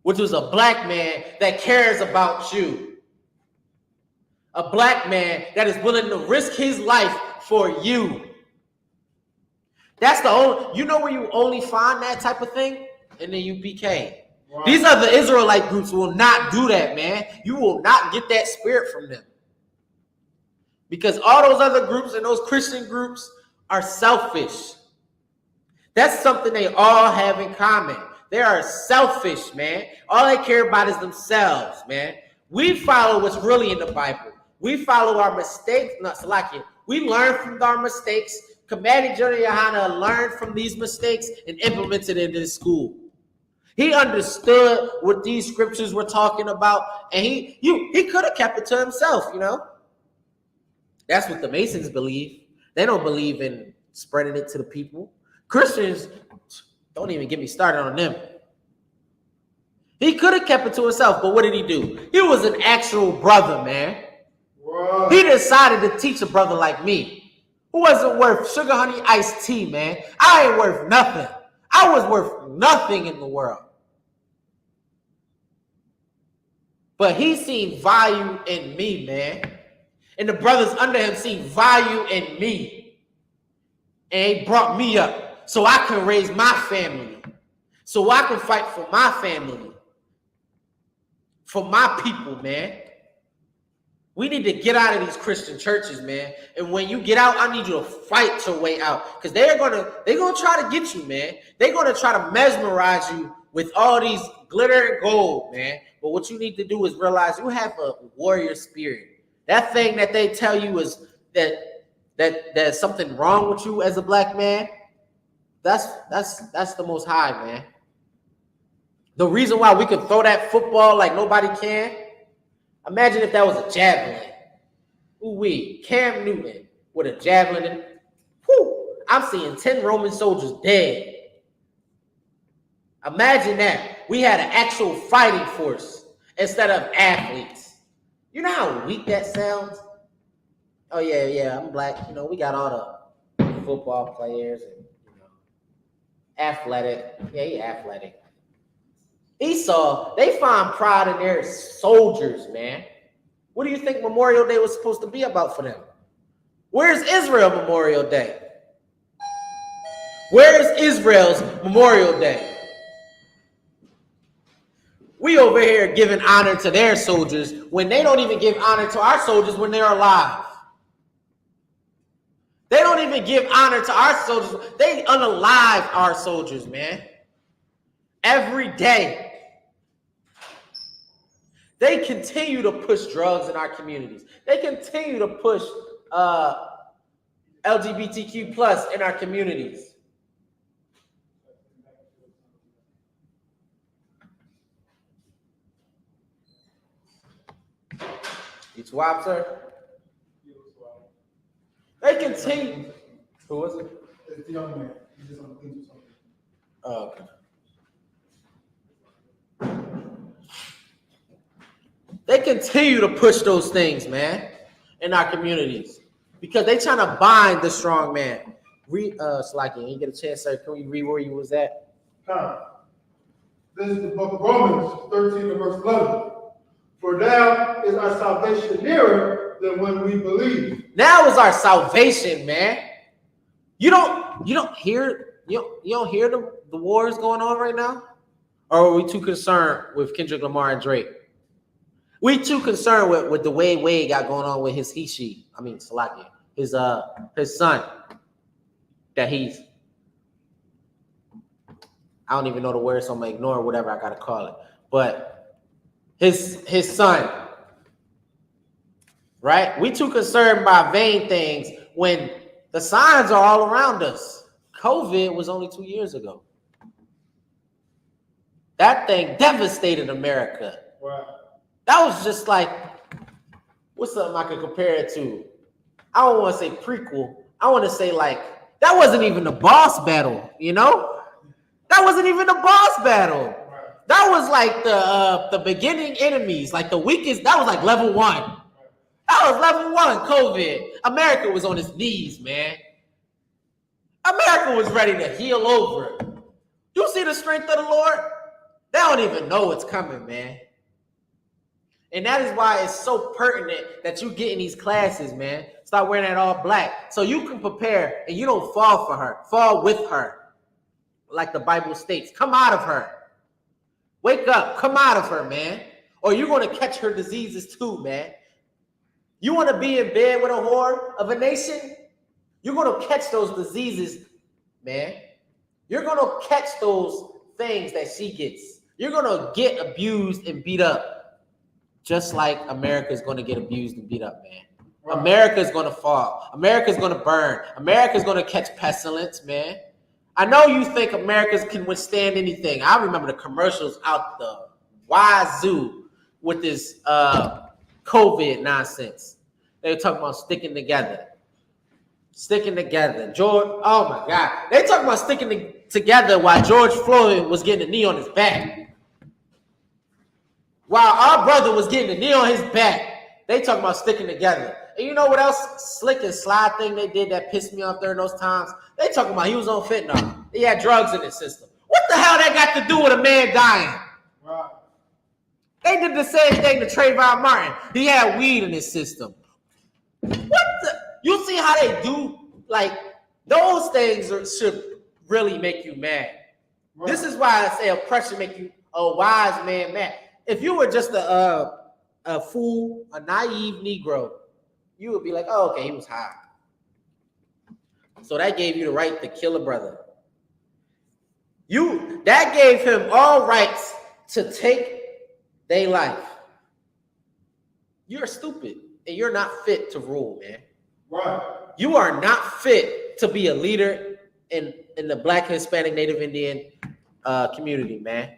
which was a black man that cares about you. A black man that is willing to risk his life for you. That's the only, you know where you only find that type of thing? In the UPK. Wow. These other Israelite groups will not do that, man. You will not get that spirit from them. Because all those other groups and those Christian groups are selfish. That's something they all have in common. They are selfish, man. All they care about is themselves, man. We follow what's really in the Bible. We follow our mistakes. Not Salakia. We learn from our mistakes. Commanding GEN.YAHANNA learned from these mistakes and implemented it in his school. He understood what these scriptures were talking about, and he could have kept it to himself, you know. That's what the Masons believe. They don't believe in spreading it to the people. Christians, don't even get me started on them. He could have kept it to himself, but what did he do? He was an actual brother, man. Wow. He decided to teach a brother like me, who wasn't worth sugar honey iced tea, man. I ain't worth nothing. I was worth nothing in the world. But he seen value in me, man. And the brothers under him seen value in me. And he brought me up so I can raise my family. So I can fight for my family. For my people, man. We need to get out of these Christian churches, man. And when you get out, I need you to fight your way out. Because they're gonna try to get you, man. They're gonna try to mesmerize you with all these glitter and gold, man. But what you need to do is realize you have a warrior spirit. That thing that they tell you is that there's something wrong with you as a black man. That's the Most High, man. The reason why we can throw that football like nobody can. Imagine if that was a javelin. Ooh-wee, Cam Newton with a javelin. And, whew, I'm seeing 10 Roman soldiers dead. Imagine that. We had an actual fighting force instead of athletes. You know how weak that sounds? Oh, yeah, I'm black. You know, we got all the football players and, you know, athletic. Yeah, he athletic. Esau, they find pride in their soldiers, man. What do you think Memorial Day was supposed to be about for them? Where's Israel Memorial Day? Where's Israel's Memorial Day? We over here giving honor to their soldiers when they don't even give honor to our soldiers when they're alive. They don't even give honor to our soldiers. They unalive our soldiers, man. Every day. They continue to push drugs in our communities. They continue to push LGBTQ plus in our communities. You swap, sir? They continue. Who was it? It's the young man. He's just on the things or something. Oh, okay. They continue to push those things, man, in our communities because they trying to bind the strong man. Read, Slacky, you get a chance, sir. Can we read where you was at? This is the book of Romans 13 and verse 11. For now is our salvation nearer than when we believe. Now is our salvation, man. You don't hear the wars going on right now? Or are we too concerned with Kendrick Lamar and Drake? We too concerned with the way Wade got going on with his Salaki, his son that he's, I don't even know the word, so I'm gonna ignore whatever I gotta call it. But his son, right? We too concerned by vain things when the signs are all around us. COVID was only 2 years ago. That thing devastated America. Wow. That was just like, what's something I could compare it to? I don't want to say prequel. I want to say like, that wasn't even the boss battle, you know? That wasn't even the boss battle. That was like the beginning enemies, like the weakest. That was like level 1. That was level 1, COVID. America was on its knees, man. America was ready to heal over. You see the strength of the Lord? They don't even know what's coming, man. And that is why it's so pertinent that you get in these classes, man. Start wearing that all black so you can prepare and you don't fall for her. Fall with her. Like the Bible states. Come out of her. Wake up. Come out of her, man. Or you're going to catch her diseases too, man. You want to be in bed with a whore of a nation? You're going to catch those diseases, man. You're going to catch those things that she gets. You're going to get abused and beat up. Just like America is going to get abused and beat up, man. Right. America is going to fall. America is going to burn. America is going to catch pestilence, man. I know you think America can withstand anything. I remember the commercials out the wazoo with this COVID nonsense. They were talking about sticking together. Sticking together. George, oh my God. They talking about sticking together while George Floyd was getting a knee on his back. While our brother was getting a knee on his back, they talking about sticking together. And you know what else? Slick and slide thing they did that pissed me off during those times? They talking about he was on fentanyl. He had drugs in his system. What the hell that got to do with a man dying? Right. They did the same thing to Trayvon Martin. He had weed in his system. What the? You see how they do? Like, those things should really make you mad. Right. This is why I say oppression make you a wise man mad. If you were just a fool, a naive Negro, you would be like, oh, okay, he was high. So that gave you the right to kill a brother. That gave him all rights to take their life. You're stupid, and you're not fit to rule, man. Right. You are not fit to be a leader in the Black, Hispanic, Native Indian community, man.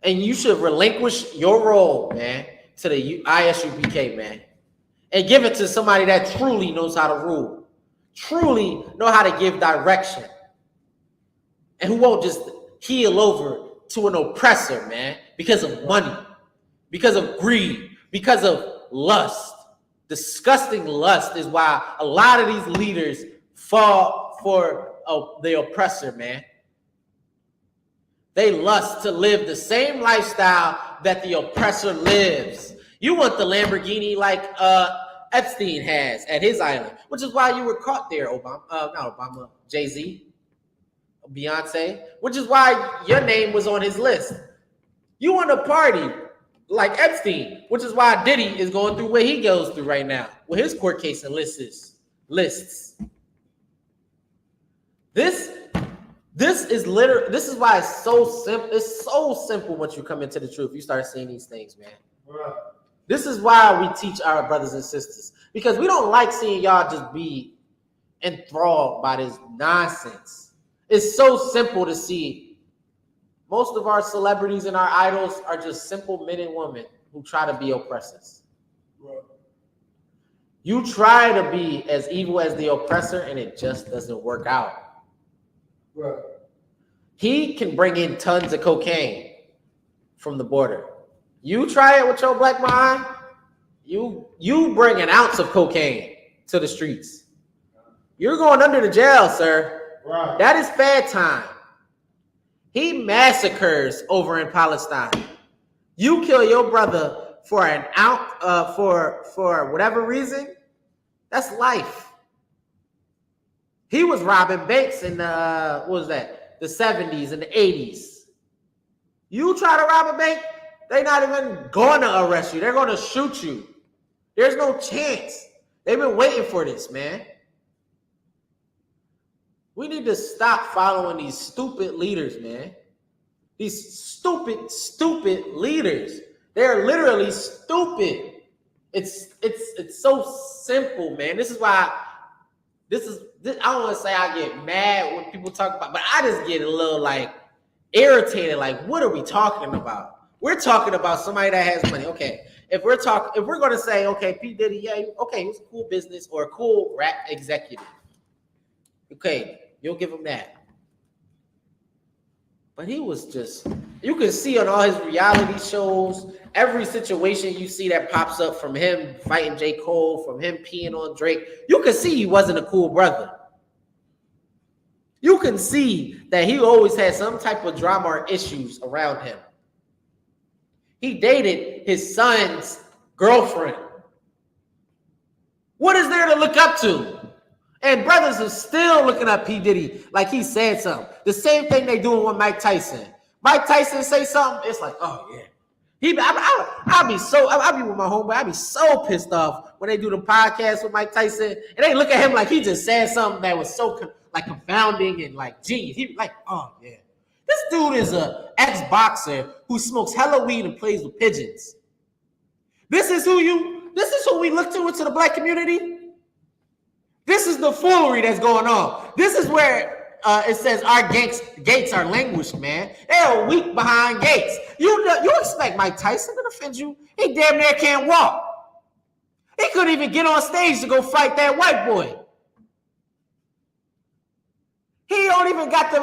And you should relinquish your role, man, to the I.S.U.P.K, man. And give it to somebody that truly knows how to rule. Truly know how to give direction. And who won't just heel over to an oppressor, man, because of money, because of greed, because of lust. Disgusting lust is why a lot of these leaders fall for the oppressor, man. They lust to live the same lifestyle that the oppressor lives. You want the Lamborghini like Epstein has at his island, which is why you were caught there, Jay-Z, Beyonce, which is why your name was on his list. You want to party like Epstein, which is why Diddy is going through what he goes through right now with his court case and lists. This is why it's so simple. It's so simple once you come into the truth. You start seeing these things, man. Right. This is why we teach our brothers and sisters, because we don't like seeing y'all just be enthralled by this nonsense. It's so simple to see. Most of our celebrities and our idols are just simple men and women who try to be oppressors. You try to be as evil as the oppressor, and it just doesn't work out. Right. He can bring in tons of cocaine from the border. You try it with your black mind, you bring an ounce of cocaine to the streets. You're going under the jail, sir. Right. That is bad time. He massacres over in Palestine. You kill your brother for an ounce, for whatever reason, that's life. He was robbing banks in the, what was that? The 70s and the 80s. You try to rob a bank, they're not even going to arrest you. They're going to shoot you. There's no chance. They've been waiting for this, man. We need to stop following these stupid leaders, man. These stupid leaders. They're literally stupid. It's so simple, man. This is why I don't want to say I get mad when people talk about, but I just get a little like irritated. Like, what are we talking about? We're talking about somebody that has money. Okay, if we're going to say, okay, P. Diddy, yeah, okay, he's a cool business or a cool rap executive. Okay, you'll give him that. But he was just, you can see on all his reality shows, every situation you see that pops up from him fighting J. Cole, from him peeing on Drake, you can see he wasn't a cool brother. You can see that he always had some type of drama or issues around him. He dated his son's girlfriend. What is there to look up to? And brothers are still looking up P. Diddy like he said something. The same thing they doing with Mike Tyson. Mike Tyson say something, it's like, oh yeah. I'll be with my homeboy. I'll be so pissed off when they do the podcast with Mike Tyson, and they look at him like he just said something that was so confounding and like genius. He like, oh yeah, this dude is a ex-boxer who smokes hella weed and plays with pigeons. This is who we look to into the black community. This is the foolery that's going on. This is where it says our gates are languished, man. They're weak behind gates. You expect Mike Tyson to defend you? He damn near can't walk. He couldn't even get on stage to go fight that white boy. He don't even got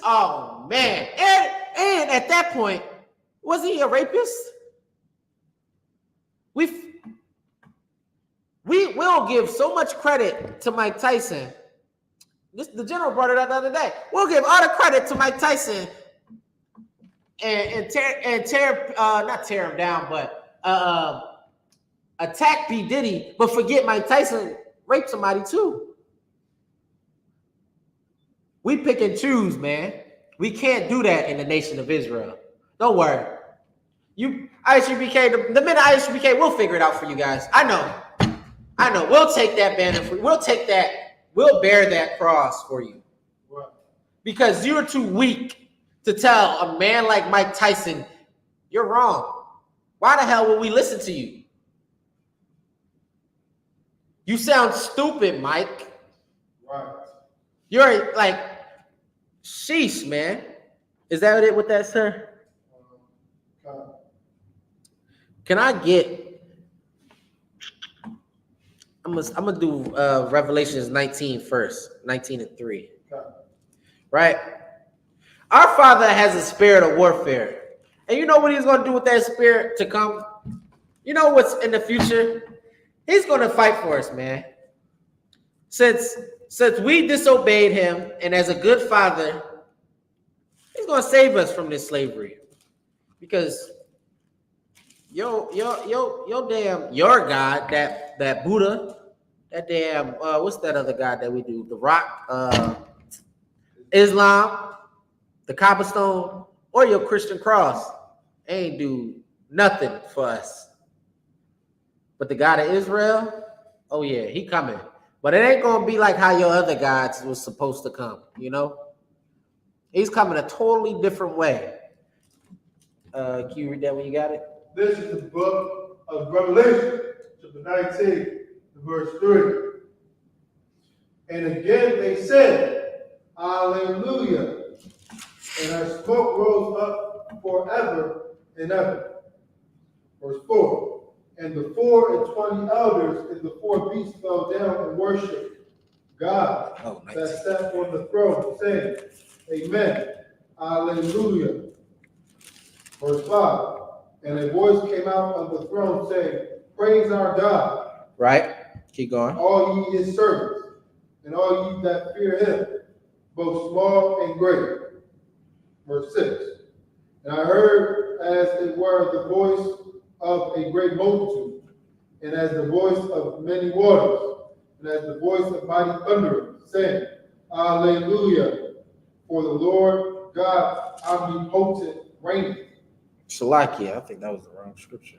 oh man. And at that point, was he a rapist? We will give so much credit to Mike Tyson. The general brought it up the other day. We'll give all the credit to Mike Tyson and not tear him down, but attack P. Diddy, but forget Mike Tyson raped somebody too. We pick and choose, man. We can't do that in the nation of Israel. Don't worry. I.S.U.P.K, the minute I.S.U.P.K, we'll figure it out for you guys. I know. We'll take that banner for you. We'll bear that cross for you. Right. Because you're too weak to tell a man like Mike Tyson, you're wrong. Why the hell would we listen to you? You sound stupid, Mike. Right. You're like, sheesh, man. Is that it with that, sir? Can I get... I'm gonna do Revelations 19 first, 19:3. Right? Our Father has a spirit of warfare. And you know what he's gonna do with that spirit to come? You know what's in the future? He's gonna fight for us, man. Since we disobeyed him, and as a good father, he's gonna save us from this slavery. Because your God, that Buddha, that damn what's that other God that we do? The Rock, Islam, the cobblestone, or your Christian cross ain't do nothing for us. But the God of Israel, oh yeah, he coming. But it ain't gonna be like how your other gods was supposed to come, you know? He's coming a totally different way. Can you read that when you got it? This is the book of Revelation, chapter 19, verse 3. And again they said, Hallelujah. And our smoke rose up forever and ever. Verse 4. And the 24 elders and the 4 beasts fell down and worshiped God that sat on the throne, saying, Amen, Alleluia. Verse 5. And a voice came out of the throne saying, Praise our God. Right. Keep going. All ye his servants, and all ye that fear him, both small and great. Verse 6. And I heard as it were the voice of a great multitude, and as the voice of many waters, and as the voice of mighty thunder, saying, Alleluia, for the Lord God omnipotent reigneth. Salakia, I think that was the wrong scripture.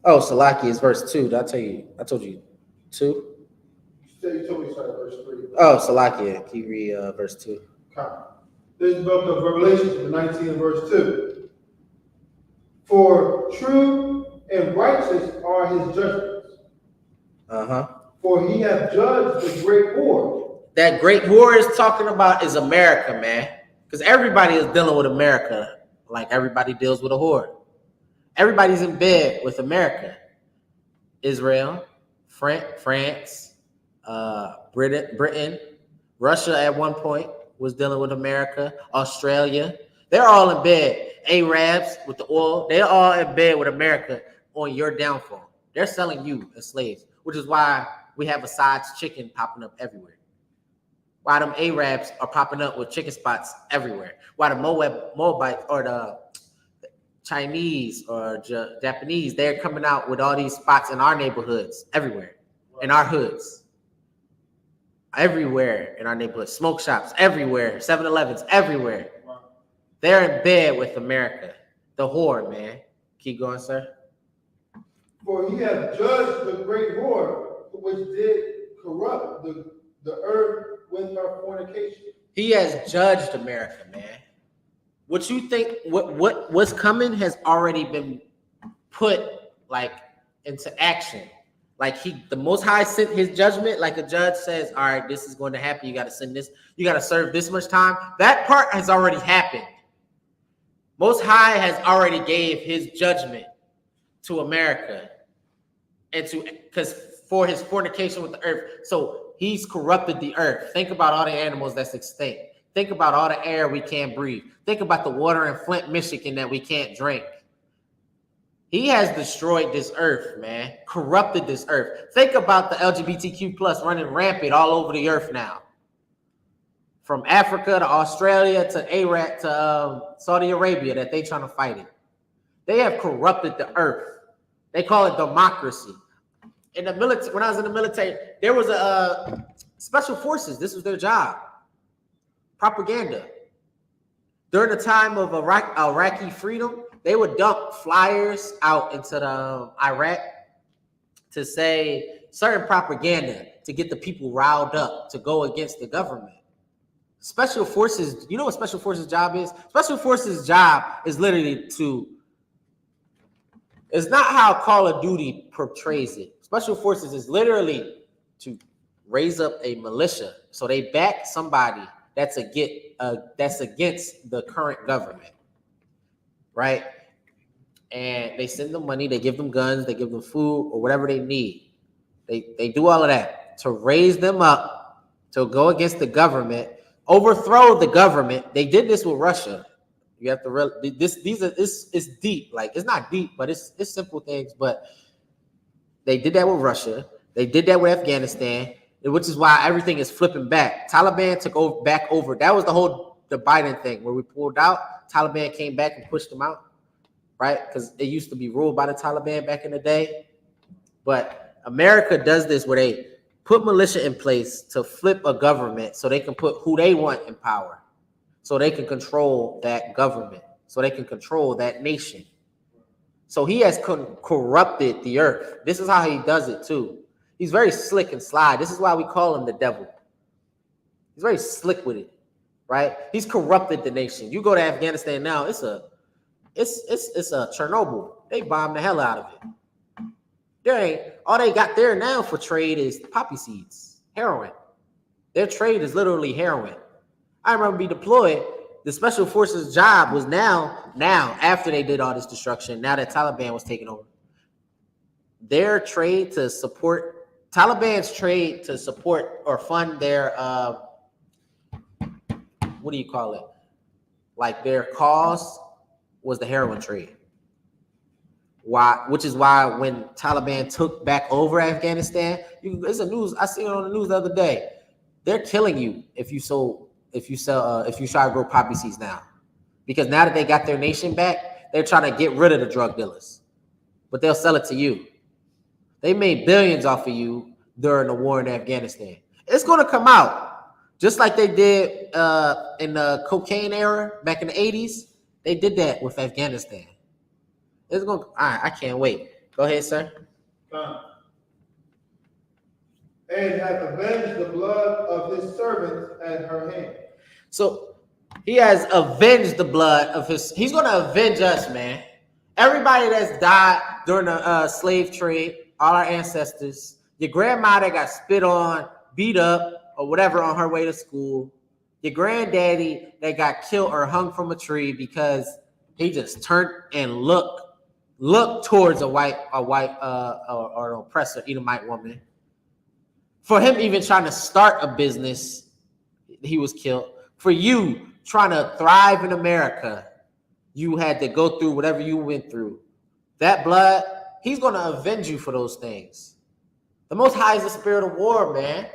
Oh, Salakia is verse 2. Did I tell you? I told you 2. You told me to start at verse 3. Oh, Salakia. Can you read verse 2? This book of Revelation, 19 verse 2. For true and righteous are his judgments. For he hath judged the great war. That great war is talking about is America, man. Because everybody is dealing with America like everybody deals with a whore. Everybody's in bed with America. Israel, France, Britain, Russia at one point was dealing with America, Australia. They're all in bed. Arabs with the oil, they're all in bed with America on your downfall. They're selling you as slaves, which is why we have Assad's chicken popping up everywhere. Why them Arabs are popping up with chicken spots everywhere. Why the Moabites or the Chinese or Japanese, they're coming out with all these spots in our neighborhoods, everywhere, in our hoods. Everywhere in our neighborhoods, smoke shops everywhere, 7-Elevens everywhere. They're in bed with America, the whore, man. Keep going, sir. For he hath judged the great whore, which did corrupt the earth with her fornication. He has judged America, man. What you think? What's coming has already been put like into action. Like the Most High sent his judgment, like a judge says, all right, this is going to happen. You got to send this. You got to serve this much time. That part has already happened. Most High has already gave his judgment to America and because for his fornication with the earth. So he's corrupted the earth. Think about all the animals that's extinct. Think about all the air we can't breathe. Think about the water in Flint, Michigan that we can't drink. He has destroyed this earth, man. Corrupted this earth. Think about the LGBTQ plus running rampant all over the earth now. From Africa to Australia to Iraq to Saudi Arabia that they trying to fight it. They have corrupted the earth. They call it democracy. In the military, when I was in the military, there was a special forces. This was their job. Propaganda. During the time of Iraqi freedom, they would dump flyers out into the Iraq to say certain propaganda to get the people riled up to go against the government. Special forces, you know what special forces job is? Special forces job is literally it's not how Call of Duty portrays it. Special forces is literally to raise up a militia. So they back somebody that's against the current government, right? And they send them money, they give them guns, they give them food or whatever they need. They do all of that to raise them up to go against the government, overthrow the government. They did this with Russia. You have to it's deep. Like it's not deep, but it's simple things. But they did that with Russia. They did that with Afghanistan, which is why everything is flipping back. Taliban took back over. That was the Biden thing where we pulled out. Taliban came back and pushed them out, right? Because it used to be ruled by the Taliban back in the day. But America does this where they put militia in place to flip a government so they can put who they want in power. So they can control that government. So they can control that nation. So he has corrupted the earth. This is how he does it too. He's very slick and sly. This is why we call him the devil. He's very slick with it, right? He's corrupted the nation. You go to Afghanistan now, it's a Chernobyl. They bombed the hell out of it. All they got there now for trade is poppy seeds, heroin. Their trade is literally heroin. I remember being deployed the special forces job was now after they did all this destruction, now that Taliban was taking over, their trade to support Taliban's trade to support or fund their what do you call it? Like their cause was the heroin trade. Why? Which is why when Taliban took back over Afghanistan, it's a news. I seen it on the news the other day. They're killing you if you try to grow poppy seeds now, because now that they got their nation back, they're trying to get rid of the drug dealers, but they'll sell it to you. They made billions off of you during the war in Afghanistan. It's going to come out just like they did in the cocaine era back in the 80s. They did that with Afghanistan. It's going. All right, I can't wait. Go ahead, sir. And hath avenged the blood of his servants at her hand. So he has avenged the blood of his. He's going to avenge us, man. Everybody that's died during the slave trade, all our ancestors, your grandma that got spit on, beat up, or whatever on her way to school, your granddaddy that got killed or hung from a tree because he just turned and looked towards a white or an oppressor, Edomite woman. For him even trying to start a business, he was killed. For you trying to thrive in America, you had to go through whatever you went through. That blood, he's going to avenge you for those things. The Most High is the spirit of war, man.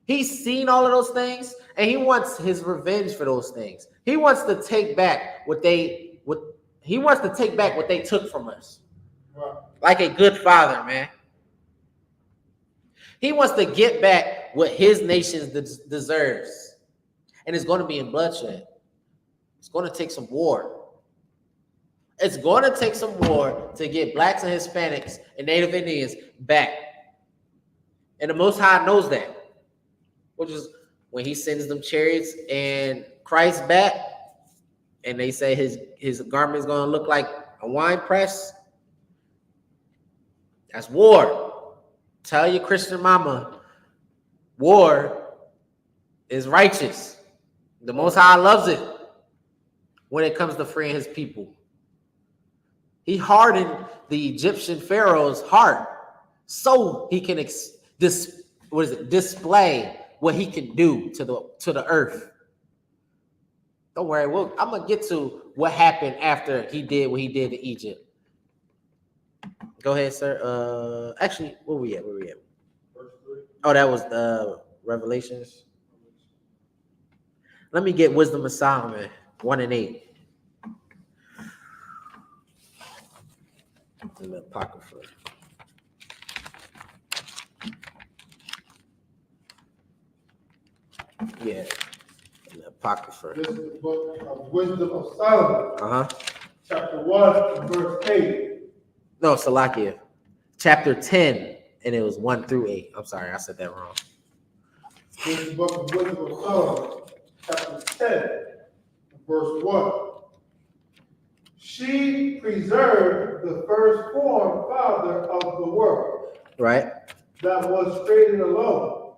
He's seen all of those things, and he wants his revenge for those things. He wants to take back what they took from us. Right. Like a good father, man. He wants to get back what his nation deserves. And it's going to be in bloodshed. It's going to take some war. It's going to take some war to get blacks and Hispanics and Native Indians back. And the Most High knows that. Which is when he sends them chariots and Christ back, and they say his garment is going to look like a wine press. That's war. Tell your Christian mama, war is righteous. The Most High loves it when it comes to freeing his people. He hardened the Egyptian Pharaoh's heart so he can display what he can do to the earth. Don't worry, I'm gonna get to what happened after he did what he did to Egypt. Go ahead, sir. Actually, where we at? Verse 3. Oh, that was Revelations. Let me get Wisdom of Solomon 1:8. In the Apocrypha. Yeah, in the Apocrypha. This is the book of Wisdom of Solomon. Chapter 1, verse 8. No, Salakia. Chapter 10, and it was 1 through 8. I'm sorry, I said that wrong. This is the book of Wisdom of Solomon. Chapter 10, verse 1. She preserved the firstborn father of the world. Right. That was created alone,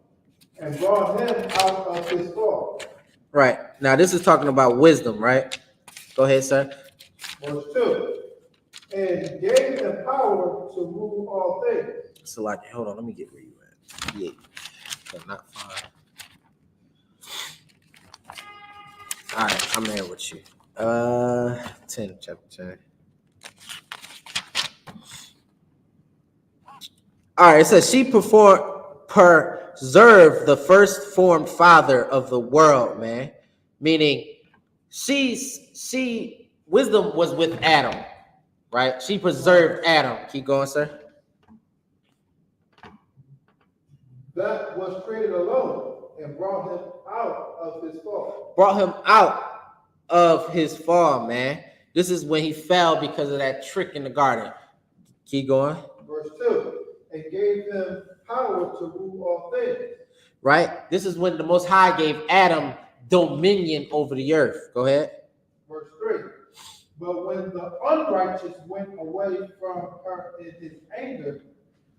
and brought him out of his fall. Right. Now, this is talking about wisdom, right? Go ahead, sir. Verse 2. And gave him power to rule all things. Salakia, hold on, let me get where you at. 8. But not 5. All right, I'm there with you. 10, chapter 10. All right, it says she preserved the first formed father of the world, man. Meaning wisdom was with Adam, right? She preserved Adam. Keep going, sir. That was created alone and brought him out of his fall. Brought him out of his fall, man. This is when he fell because of that trick in the garden. Keep going. Verse 2. And gave him power to rule all things. Right? This is when the Most High gave Adam dominion over the earth. Go ahead. Verse 3. But when the unrighteous went away from her in his anger,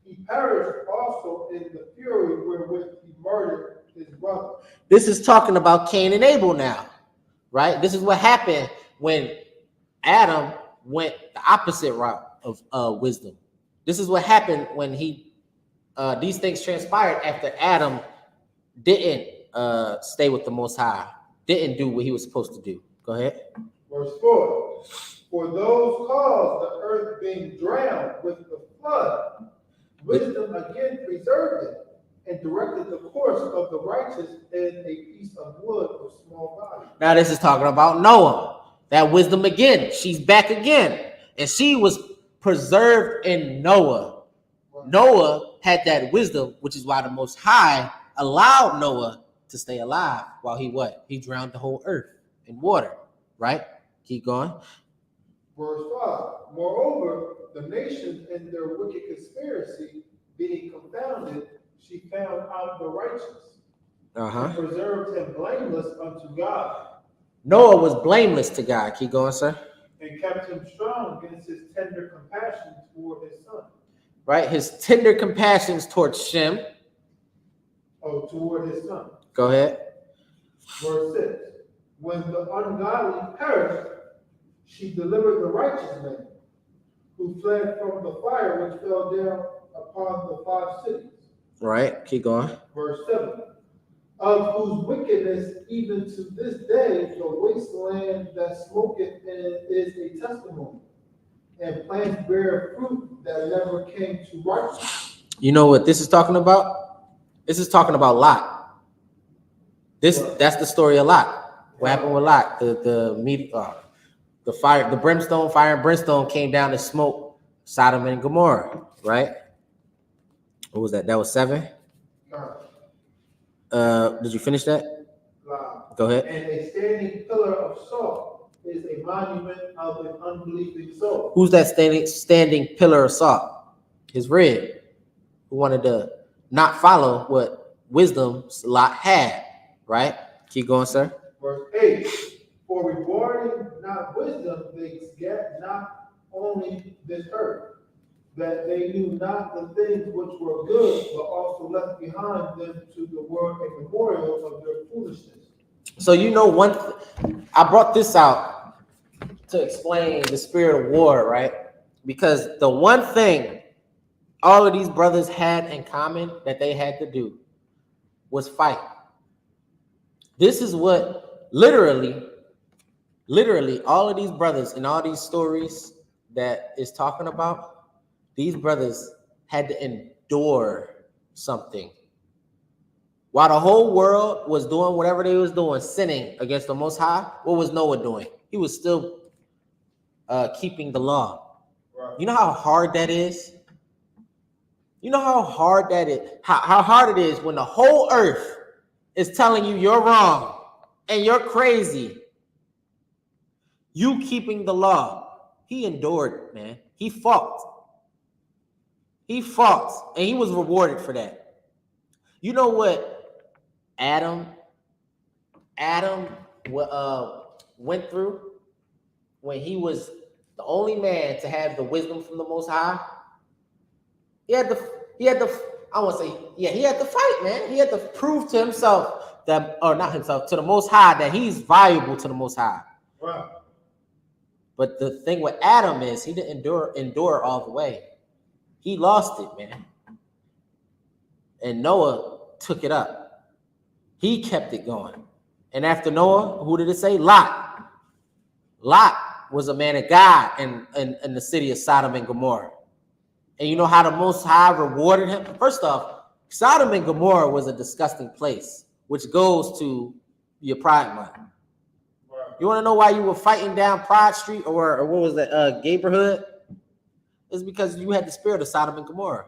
he perished also in the fury wherewith he murdered his brother. This is talking about Cain and Abel now. right? This is what happened when Adam went the opposite route of wisdom. This is what happened when these things transpired after Adam didn't stay with the Most High, didn't do what he was supposed to do. Go ahead. Verse 4. For those caused the earth being drowned with the flood, wisdom again preserved it and directed the course of the righteous in a piece of wood of small body. Now this is talking about Noah. That wisdom again. She's back again. And she was preserved in Noah. Right. Noah had that wisdom, which is why the Most High allowed Noah to stay alive while he drowned the whole earth in water. Right? Keep going. Verse 5. Moreover, the nations in their wicked conspiracy being confounded, she found out the righteous and preserved him blameless unto God. Noah was blameless to God. Keep going, sir. And kept him strong against his tender compassion toward his son. Right? His tender compassions towards Shem. Oh, toward his son. Go ahead. Verse 6. When the ungodly perished, she delivered the righteous man, who fled from the fire which fell down upon the 5 cities. Right, keep going. Verse 7. Of whose wickedness even to this day the wasteland that smoketh is a testimony, and plants bear fruit that never came to righteousness. You know what this is talking about? This is talking about Lot. That's the story of Lot. What happened with Lot? The fire, the brimstone, fire and brimstone came down and smoked Sodom and Gomorrah, right? What was that? That was 7? Did you finish that? Go ahead. And a standing pillar of salt is a monument of an unbelieving soul. Who's that standing pillar of salt? His red, who wanted to not follow what wisdom Lot had, right? Keep going, sir. Verse 8. For regarding not wisdom, they get not only this earth, that they knew not the things which were good, but also left behind them to the word and memorial of their foolishness. So I brought this out to explain the spirit of war, right? Because the one thing all of these brothers had in common that they had to do was fight. This is what literally all of these brothers and all these stories that is talking about, these brothers had to endure something. While the whole world was doing whatever they was doing, sinning against the Most High, what was Noah doing? He was still keeping the law. Right. You know how hard that is? You know how hard that is? How hard it is when the whole earth is telling you you're wrong and you're crazy. You keeping the law. He endured, man. He fought. He fought, and he was rewarded for that. You know what Adam went through when he was the only man to have the wisdom from the Most High? He had to fight, man. He had to prove to himself to the Most High that he's valuable to the Most High. Right. But the thing with Adam is he didn't endure all the way. He lost it, man. And Noah took it up. He kept it going. And after Noah, who did it say? Lot. Lot was a man of God in the city of Sodom and Gomorrah. And you know how the Most High rewarded him? First off, Sodom and Gomorrah was a disgusting place, which goes to your Pride Month. Right. You want to know why you were fighting down Pride Street or what was that, Neighborhood? It's because you had the spirit of Sodom and Gomorrah.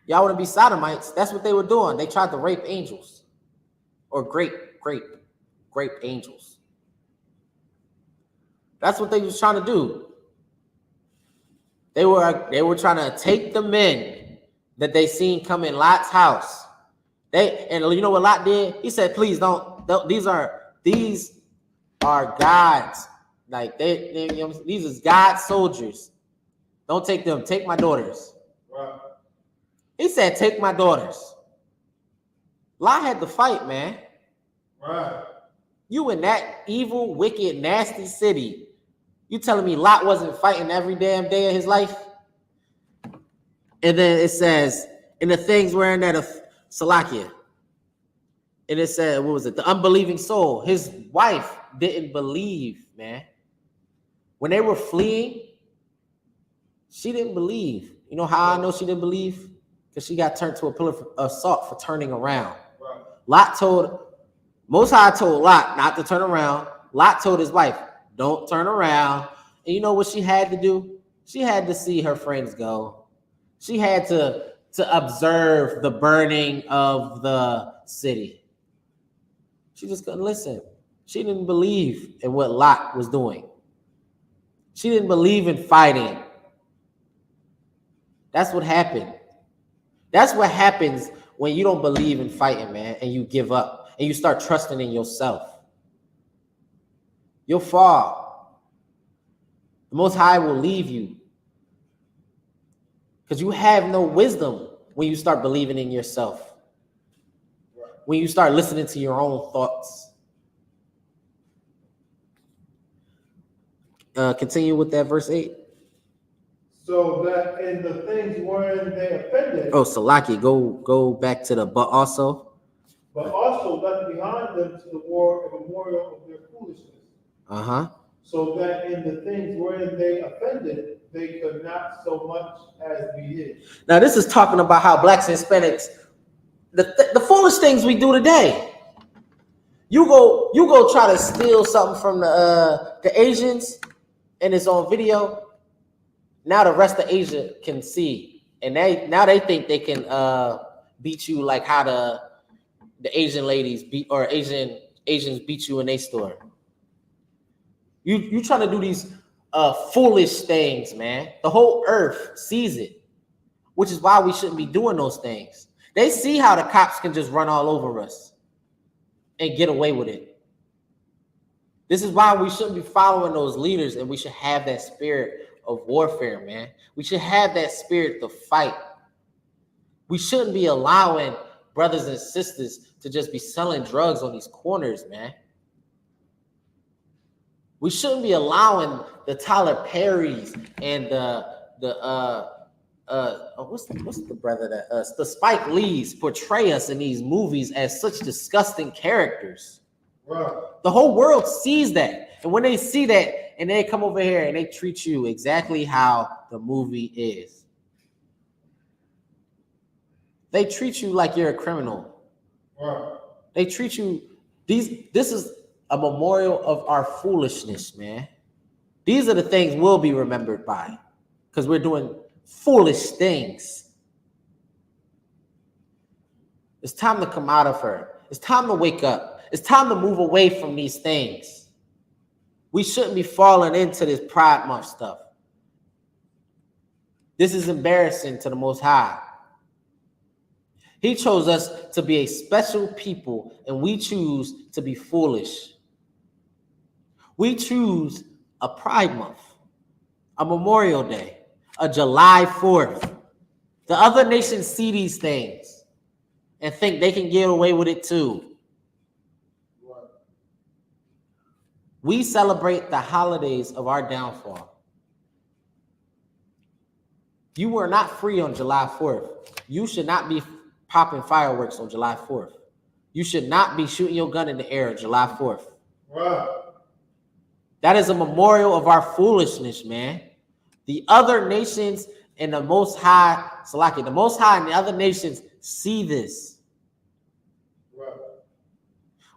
Y'all want to be sodomites? That's what they were doing. They tried to rape angels or grape angels. That's what they was trying to do. They were trying to take the men that they seen come in Lot's house. And you know what Lot did? He said, "Please don't these are God's. Like these is God's soldiers. Don't take them. Take my daughters." Right. He said, "Take my daughters." Lot had to fight, man. Right. You in that evil, wicked, nasty city. You telling me Lot wasn't fighting every damn day of his life? And then it says, and the things were in that of Salakia. And it said, what was it? The unbelieving soul. His wife didn't believe, man. When they were fleeing, she didn't believe. You know how I know she didn't believe? Because she got turned to a pillar of salt for turning around. Right. Most High told Lot not to turn around. Lot told his wife, don't turn around. And you know what she had to do? She had to see her friends go. She had to observe the burning of the city. She just couldn't listen. She didn't believe in what Lot was doing. She didn't believe in fighting. That's what happened. That's what happens when you don't believe in fighting, man, and you give up and you start trusting in yourself. You'll fall. The Most High will leave you because you have no wisdom when you start believing in yourself. When you start listening to your own thoughts. Continue with that verse 8. So that in the things wherein they offended. Oh, Salaki, go back to the but also. But also left behind them to the war a memorial of their foolishness. Uh-huh. So that in the things wherein they offended, they could not so much as be hid. Now this is talking about how blacks and Hispanics, the foolish things we do today. You go try to steal something from the Asians, and it's on video. Now the rest of Asia can see, and they think they can beat you like how the Asian ladies beat or Asians beat you in their store. You trying to do these foolish things, man. The whole earth sees it, which is why we shouldn't be doing those things. They see how the cops can just run all over us and get away with it. This is why we shouldn't be following those leaders, and we should have that spirit of warfare, man. We should have that spirit to fight. We shouldn't be allowing brothers and sisters to just be selling drugs on these corners, man. We shouldn't be allowing the Tyler Perrys and what's the brother that the Spike Lees portray us in these movies as such disgusting characters. Right. The whole world sees that, and when they see that, and they come over here and they treat you exactly how the movie is. They treat you like you're a criminal. Right. They treat you. This is a memorial of our foolishness, man. These are the things we'll be remembered by, because we're doing foolish things. It's time to come out of her. It's time to wake up. It's time to move away from these things. We shouldn't be falling into this Pride Month stuff. This is embarrassing to the Most High. He chose us to be a special people, and we choose to be foolish. We choose a Pride Month, a Memorial Day, a July 4th. The other nations see these things and think they can get away with it too. We celebrate the holidays of our downfall. You were not free on July 4th. You should not be popping fireworks on July 4th. You should not be shooting your gun in the air on July 4th. Wow. That is a memorial of our foolishness, man. The other nations and the Most High, Salaki, the Most High and the other nations see this. Wow.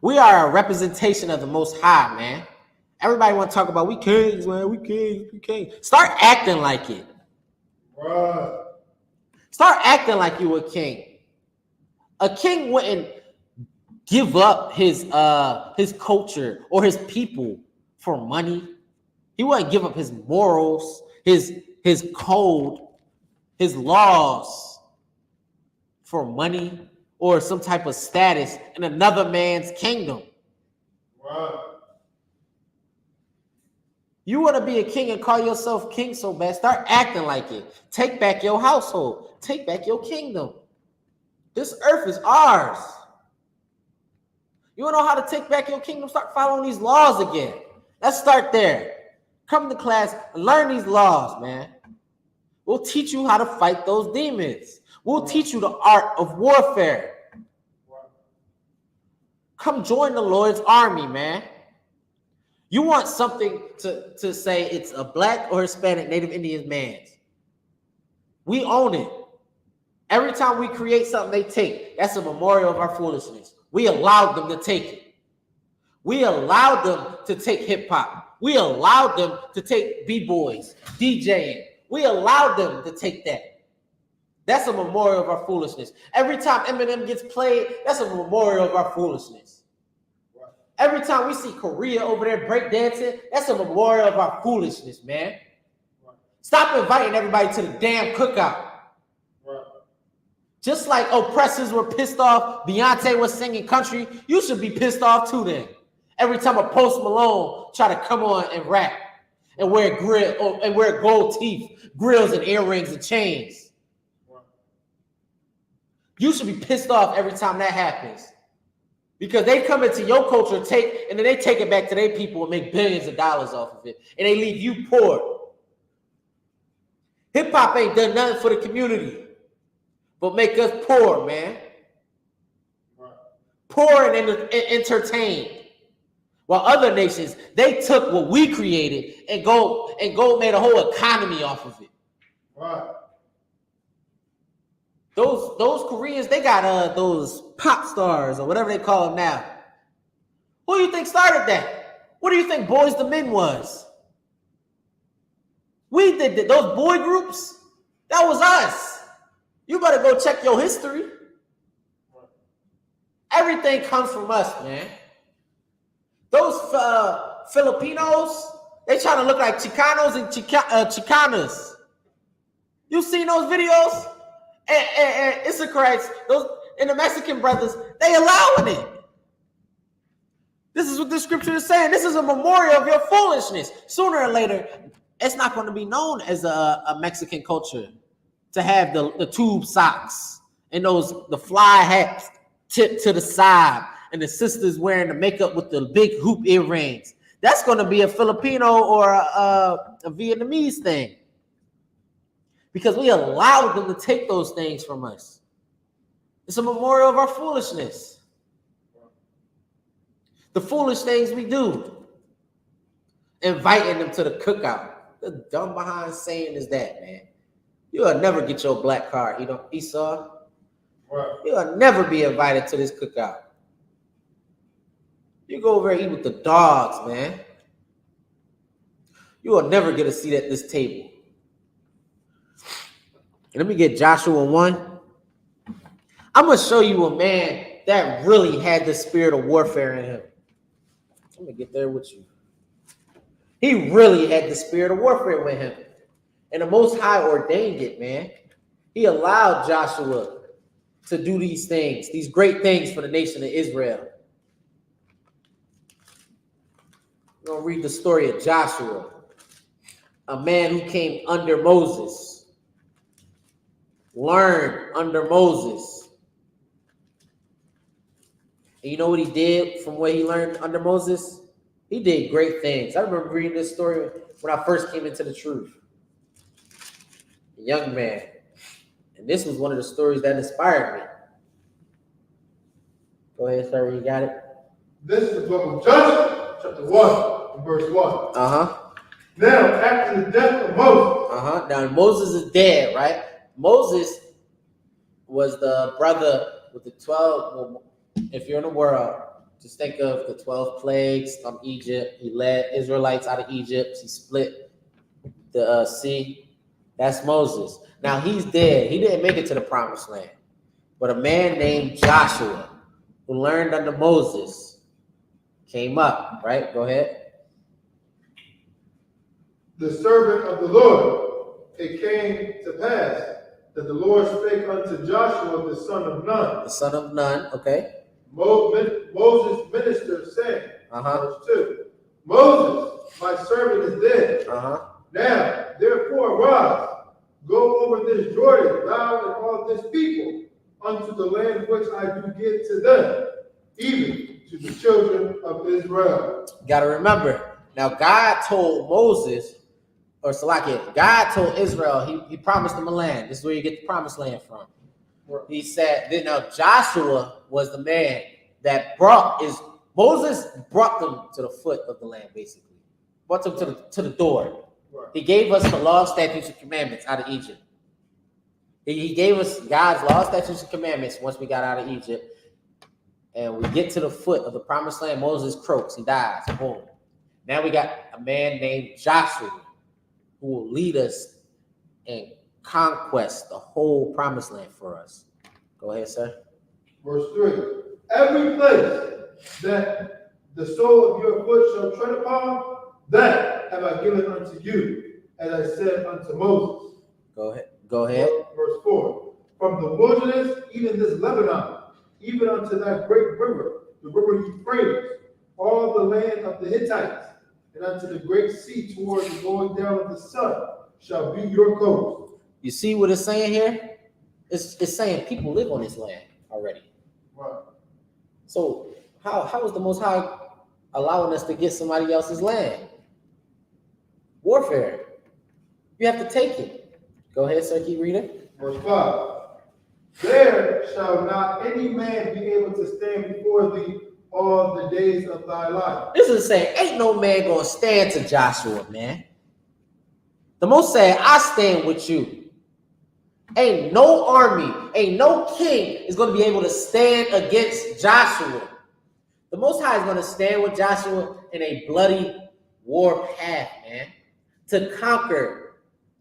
We are a representation of the Most High, man. Everybody want to talk about we kings, man. We kings. Start acting like it. Right. Start acting like you a king. A king wouldn't give up his culture or his people for money. He wouldn't give up his morals, his code, his laws for money or some type of status in another man's kingdom. Right. You want to be a king and call yourself king so bad, start acting like it. Take back your household. Take back your kingdom. This earth is ours. You want to know how to take back your kingdom? Start following these laws again. Let's start there. Come to class and learn these laws, man. We'll teach you how to fight those demons. We'll teach you the art of warfare. Come join the Lord's army, man. You want something to say it's a black or Hispanic Native Indian man's. We own it. Every time we create something they take, that's a memorial of our foolishness. We allowed them to take it. We allowed them to take hip hop. We allowed them to take b-boys, DJing. We allowed them to take that. That's a memorial of our foolishness. Every time Eminem gets played, that's a memorial of our foolishness. Every time we see Korea over there breakdancing, that's a memorial of our foolishness, man. Stop inviting everybody to the damn cookout. Just like oppressors were pissed off, Beyonce was singing country, you should be pissed off too then. Every time a Post Malone try to come on and rap and wear gold teeth, grills and earrings and chains. You should be pissed off every time that happens. Because they come into your culture and then they take it back to their people and make billions of dollars off of it. And they leave you poor. Hip hop ain't done nothing for the community. But make us poor, man. Poor and entertained. While other nations, they took what we created and go made a whole economy off of it. Right. Those Koreans, they got those pop stars or whatever they call them now. Who do you think started that? What do you think Boys to Men was? We did that. Those boy groups, that was us. You better go check your history. Everything comes from us, man. Those Filipinos, they trying to look like Chicanos and Chicanas. You seen those videos? And Isupk, those and the Mexican brothers, they allowing it. This is what the scripture is saying. This is a memorial of your foolishness. Sooner or later, it's not going to be known as a Mexican culture to have the tube socks and the fly hats tipped to the side and the sisters wearing the makeup with the big hoop earrings. That's going to be a Filipino or a Vietnamese thing. Because we allowed them to take those things from us. It's a memorial of our foolishness. The foolish things we do. Inviting them to the cookout. The dumb behind saying is that, man. You'll never get your black card, Esau. Right. You'll never be invited to this cookout. You go over and eat with the dogs, man. You will never get a seat at this table. Let me get Joshua 1. I'm going to show you a man that really had the spirit of warfare in him. I'm going to get there with you. He really had the spirit of warfare with him. And the Most High ordained it, man. He allowed Joshua to do these things, these great things for the nation of Israel. We're going to read the story of Joshua, a man who came under Moses, learned under Moses. And you know what he did from what he learned under Moses? He did great things. I remember reading this story when I first came into the truth. A young man. And this was one of the stories that inspired me. Go ahead, sir. You got it? This is the book of Judges, chapter 1, verse 1. Uh-huh. Now, after the death of Moses. Uh-huh. Now, Moses is dead, right? Moses was the brother with the 12. Well, if you're in the world, just think of the 12 plagues from Egypt. He led Israelites out of Egypt. He split the sea. That's Moses. Now, he's dead. He didn't make it to the promised land. But a man named Joshua, who learned under Moses, came up, right? Go ahead. The servant of the Lord, it came to pass that the Lord spake unto Joshua, the son of Nun. The son of Nun, okay. Moses ministered, saying, Uh-huh. verse 2, Moses, my servant is dead. Uh-huh. Now, therefore, arise, go over this Jordan, thou and all this people, unto the land which I do give to them, even to the children of Israel. You got to remember, now God told Moses, or Salakia, God told Israel, he promised them a land. This is where you get the promised land from. Right. He said, now Joshua was the man that Moses brought them to the foot of the land, basically. Brought them to the door. Right. He gave us the law, statutes, and commandments out of Egypt. He gave us God's law, statutes, and commandments once we got out of Egypt. And we get to the foot of the promised land. Moses croaks, he dies. Boom. Now we got a man named Joshua who will lead us and conquest the whole promised land for us. Go ahead, sir. Verse 3. Every place that the sole of your foot shall tread upon, that have I given unto you, as I said unto Moses. Go ahead. Verse 4. From the wilderness, even this Lebanon, even unto that great river, the river Euphrates, all the land of the Hittites, and unto the great sea toward the going down of the sun, shall be your coast. You see what it's saying here? It's saying people live on this land already. Right. So how is the Most High allowing us to get somebody else's land? Warfare. You have to take it. Go ahead, sir. Keep reading. Verse 5. There shall not any man be able to stand before thee all the days of thy life. This is saying, ain't no man gonna stand to Joshua, man. The Most saying, I stand with you. Ain't no army, ain't no king is gonna be able to stand against Joshua. The Most High is gonna stand with Joshua in a bloody war path, man, to conquer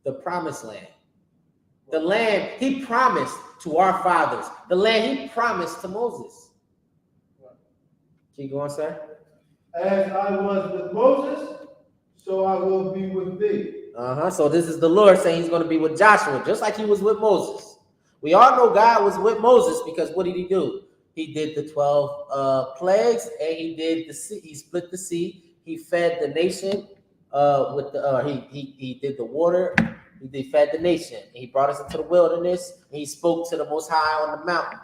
the promised land. The land he promised to our fathers. The land he promised to Moses. Keep going, sir. As I was with Moses, so I will be with thee. So this is the Lord saying he's going to be with Joshua, just like he was with Moses. We all know God was with Moses because what did he do? He did the 12 plagues, and he did the sea. He split the sea. He fed the nation with the. He did the water. He fed the nation. He brought us into the wilderness. And he spoke to the Most High on the mountain.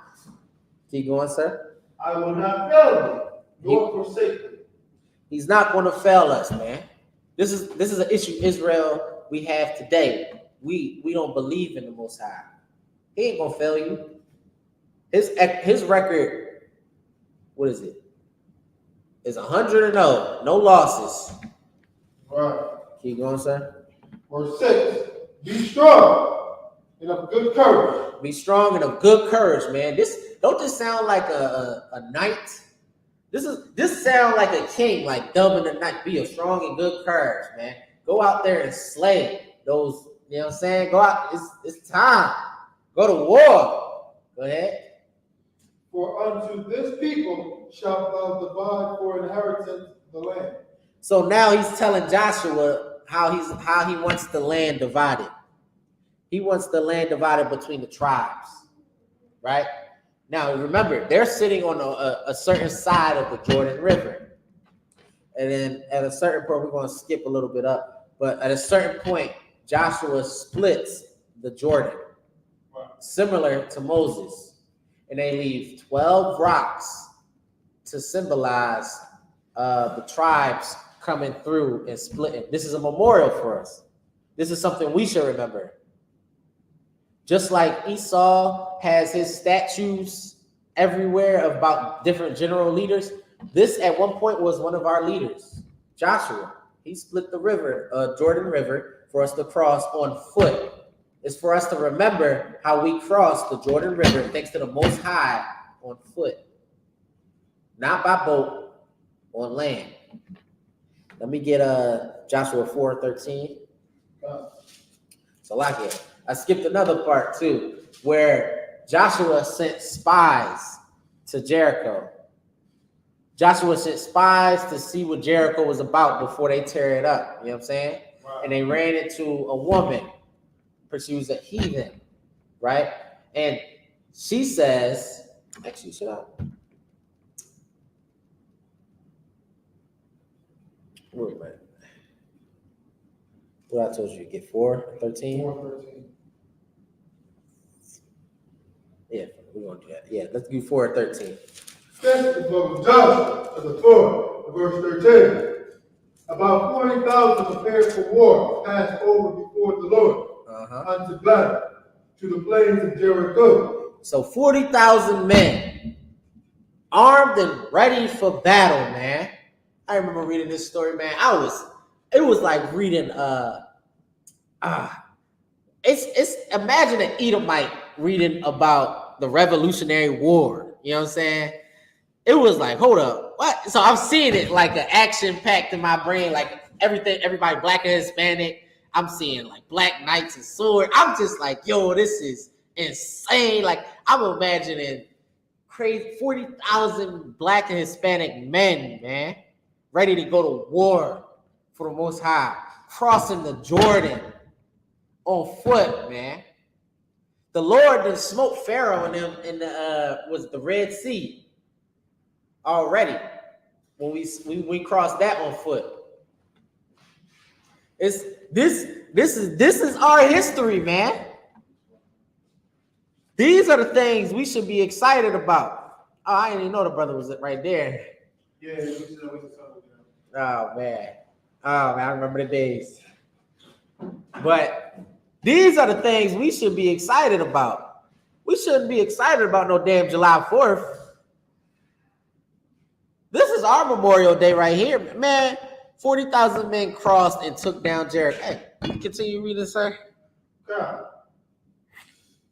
Keep going, sir. I will not fail thee, nor forsake thee. He's not going to fail us, man. This is an issue Israel we have today. We don't believe in the Most High. He ain't gonna fail you. His record, what is it? Is 100-0, no losses. Right. Keep going, sir. Verse 6. Be strong and of good courage. Be strong and of good courage, man. Don't this sound like a knight? This sound like a king, like dubbing a knight. Be a strong and good courage, man. Go out there and slay those. You know what I'm saying? Go out. It's time. Go to war. Go ahead. For unto this people shalt thou divide for inheritance the land. So now he's telling Joshua how he wants the land divided. He wants the land divided between the tribes, right? Now remember, they're sitting on a certain side of the Jordan River, and then at a certain point, we're going to skip a little bit up, but at a certain point, Joshua splits the Jordan, similar to Moses, and they leave 12 rocks to symbolize the tribes coming through and splitting. This is a memorial for us. This is something we should remember. Just like Esau has his statues everywhere about different general leaders, this at one point was one of our leaders, Joshua. He split the river, Jordan River, for us to cross on foot. It's for us to remember how we crossed the Jordan River thanks to the Most High on foot, not by boat, on land. Let me get Joshua 4:13. So like it. I skipped another part too, where Joshua sent spies to Jericho. Joshua sent spies to see what Jericho was about before they tear it up. You know what I'm saying? Wow. And they ran into a woman, but she was a heathen, right? And she says, actually, shut up. Where am I? What I told you to get 4:13? 4:13. Yeah, we're gonna do that. Yeah, let's do 4:13. That's the book of Joshua, chapter 4, verse 13. About 40,000 prepared for war passed over before the Lord unto battle to the plains of Jericho. So 40,000 men armed and ready for battle, man. I remember reading this story, man. It was like reading it's imagine an Edomite reading about the Revolutionary War. You know what I'm saying? It was like, hold up, what? So I'm seeing it like an action packed in my brain, like everybody black and Hispanic. I'm seeing like black knights and sword. I'm just like, yo, this is insane. Like I'm imagining crazy 40,000 black and Hispanic men, man, ready to go to war for the Most High, crossing the Jordan on foot, man. The Lord done smoked Pharaoh and them in the was the Red Sea already when we crossed that on foot. This is our history, man. These are the things we should be excited about. Oh, I didn't even know the brother was right there. Yeah, we just know what Oh man, I remember the days. But these are the things we should be excited about. We shouldn't be excited about no damn July 4th. This is our Memorial Day right here, man. 40,000 men crossed and took down Jericho. Hey, continue reading, sir. God.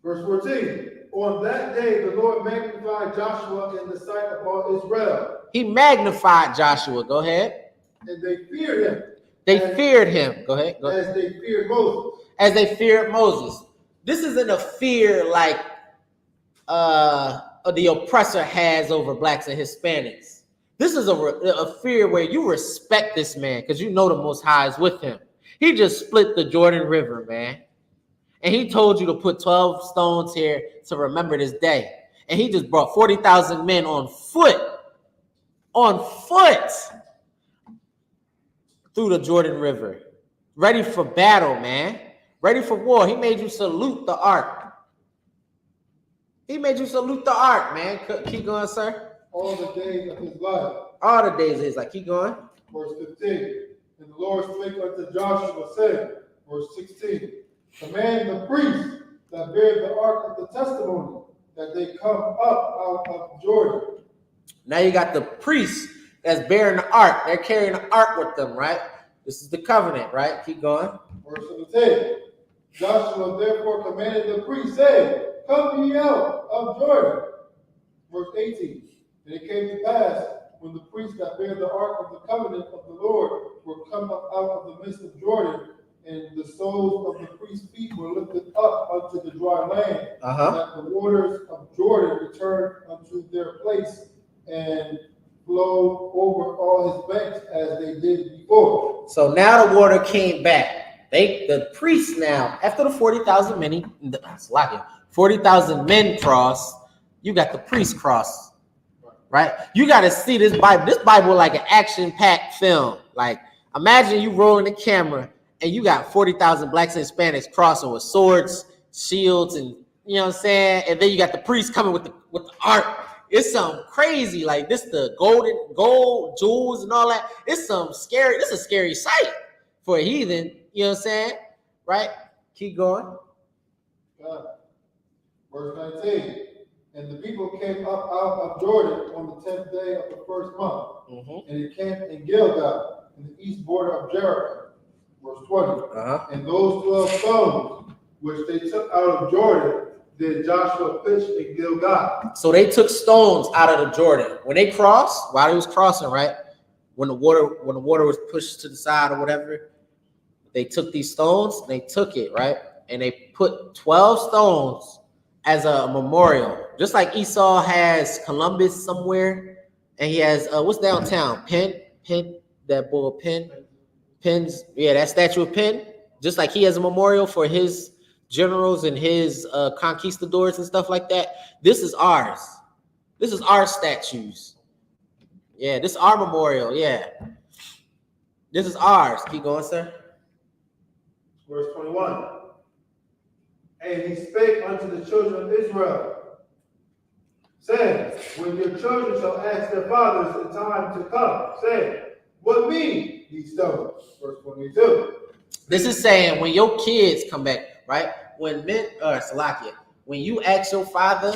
Verse 14. On that day, the Lord magnified Joshua in the sight of all Israel. He magnified Joshua. Go ahead. And they feared him. They feared him. Go ahead. As they feared Moses. As they feared Moses. This isn't a fear like the oppressor has over blacks and Hispanics. This is a fear where you respect this man because you know the Most High is with him. He just split the Jordan River, man. And he told you to put 12 stones here to remember this day. And he just brought 40,000 men on foot through the Jordan River. Ready for battle, man. Ready for war. He made you salute the ark. He made you salute the ark, man. Keep going, sir. All the days of his life. All the days of his life. Keep going. Verse 15. And the Lord spake unto Joshua, saying, verse 16, command the priests that bear the ark of the testimony, that they come up out of Jordan. Now you got the priests that's bearing the ark. They're carrying the ark with them, right? This is the covenant, right? Keep going. Verse 17. Joshua therefore commanded the priests, saying, come ye out of Jordan. Verse 18. And it came to pass, when the priests that bear the ark of the covenant of the Lord were come up out of the midst of Jordan, and the soles of the priest's feet were lifted up unto the dry land, that the waters of Jordan returned unto their place and flowed over all his banks as they did before. So now the water came back. The priests now, after the 40,000 men, 40,000 men crossed, you got the priests cross. Right? You got to see this Bible. This Bible like an action-packed film. Like, imagine you rolling the camera and you got 40,000 blacks and Hispanics crossing with swords, shields, and you know what I'm saying? And then you got the priests coming with the ark. It's something crazy. Like this, the gold, jewels, and all that. It's something scary. This is a scary sight for a heathen. You know what I'm saying? Right? Keep going. Verse 19. And the people came up out of Jordan on the 10th day of the first month, and it camped in Gilgal, in the east border of Jericho. Verse 20. And those 12 stones which they took out of Jordan did Joshua pitch in Gilgal. So they took stones out of the Jordan when they crossed. While they was crossing, right? When the water was pushed to the side or whatever, they took these stones. They took it right, and they put 12 stones as a memorial. Just like Esau has Columbus somewhere, and he has what's downtown? Penn, that bull Penn's, yeah, that statue of Penn. Just like he has a memorial for his generals and his conquistadors and stuff like that. This is ours. This is our statues. Yeah, this is our memorial. Yeah, this is ours. Keep going, sir. Verse 21. And he spake unto the children of Israel, saying, when your children shall ask their fathers in time to come, saying, what mean these stones? Verse 22. This is saying when your kids come back, right? When men, Salakia, when you ask your father,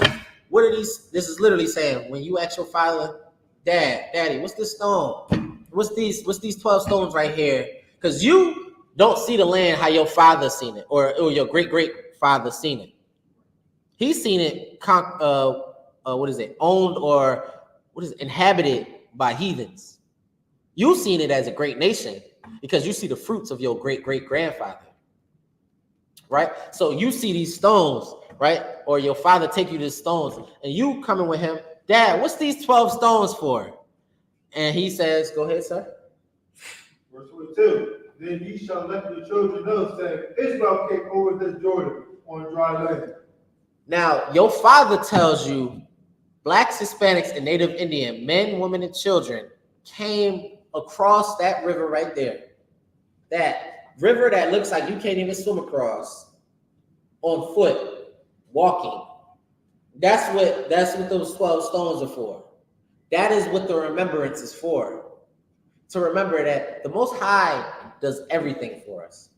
what are these? This is literally saying when you ask your father, Daddy, what's this stone? What's these 12 stones right here? Because you don't see the land how your father seen it, or your great father seen it. He's seen it owned or inhabited by heathens. You've seen it as a great nation because you see the fruits of your great grandfather, right? So you see these stones, right? Or your father take you to the stones, and you coming with him, Dad, what's these 12 stones for? And he says, go ahead, sir. Verse 22. Then ye shall let your children know, saying, Israel came over this Jordan on dry land. Now, your father tells you blacks, Hispanics, and Native Indian, men, women, and children came across that river right there. That river that looks like you can't even swim across on foot, walking. That's what those 12 stones are for. That is what the remembrance is for. To remember that the Most High does everything for us.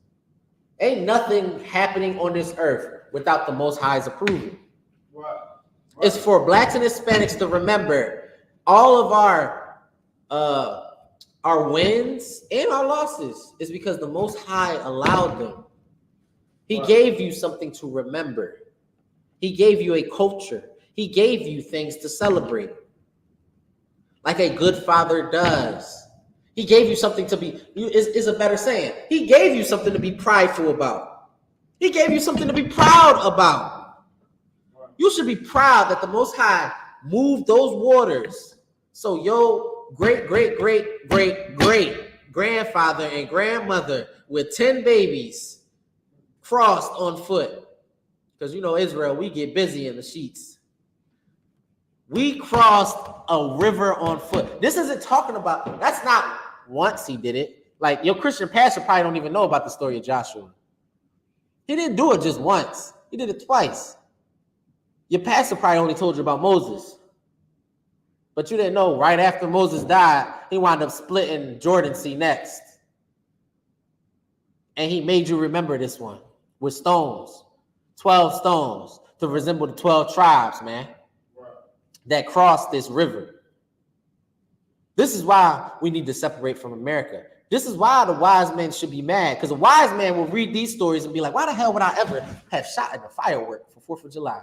Ain't nothing happening on this earth without the Most High's approval. Right. It's for blacks and Hispanics to remember all of our wins and our losses is because the Most High allowed them. He gave you something to remember. He gave you a culture. He gave you things to celebrate, like a good father does. He gave you something to be, is a better saying. He gave you something to be prideful about. He gave you something to be proud about. You should be proud that the Most High moved those waters so your great grandfather and grandmother with 10 babies crossed on foot. Because you know Israel, we get busy in the sheets. We crossed a river on foot. This isn't talking about, that's not once he did it. Like your Christian pastor probably don't even know about the story of Joshua. He didn't do it just once. He did it twice. Your pastor probably only told you about Moses. But you didn't know right after Moses died, he wound up splitting Jordan Sea next. And he made you remember this one with stones. 12 stones to resemble the 12 tribes, man, that crossed this river. This is why we need to separate from America. This is why the wise men should be mad, because a wise man will read these stories and be like, why the hell would I ever have shot at a firework for 4th of July?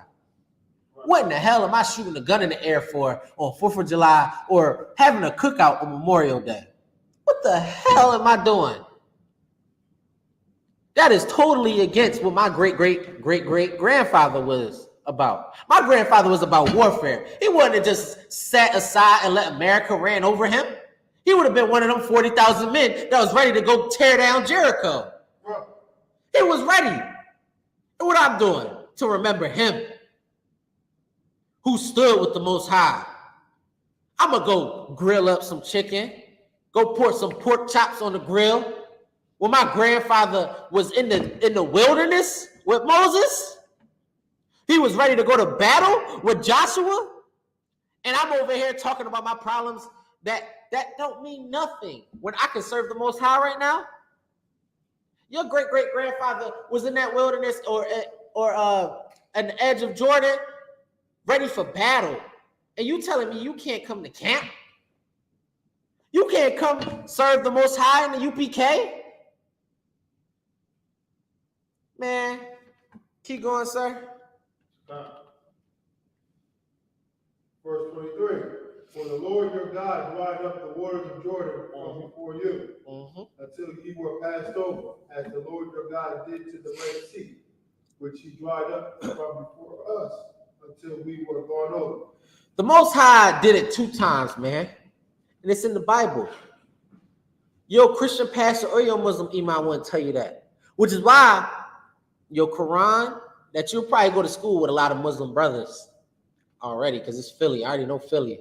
What in the hell am I shooting a gun in the air for on 4th of July or having a cookout on Memorial Day? What the hell am I doing? That is totally against what my great grandfather was about. My grandfather was about warfare. He wasn't just sat aside and let America ran over him. He would have been one of them 40,000 men that was ready to go tear down Jericho. He was ready. And what I'm doing to remember him, who stood with the Most High. I'm going to go grill up some chicken, go pour some pork chops on the grill. When my grandfather was in the wilderness with Moses, he was ready to go to battle with Joshua, and I'm over here talking about my problems that don't mean nothing when I can serve the Most High right now. Your great-great-grandfather was in that wilderness or at the edge of Jordan, ready for battle, and you telling me you can't come to camp? You can't come serve the Most High in the UPK? Man, keep going, sir. Verse 23. For the Lord your God dried up the waters of Jordan from before you, until ye were passed over, as the Lord your God did to the Red Sea, which he dried up from before us, until we were gone over. The Most High did it 2 times, man. And it's in the Bible. Your Christian pastor or your Muslim imam wouldn't tell you that. Which is why your Quran, that you'll probably go to school with a lot of Muslim brothers already, because it's Philly. I already know Philly.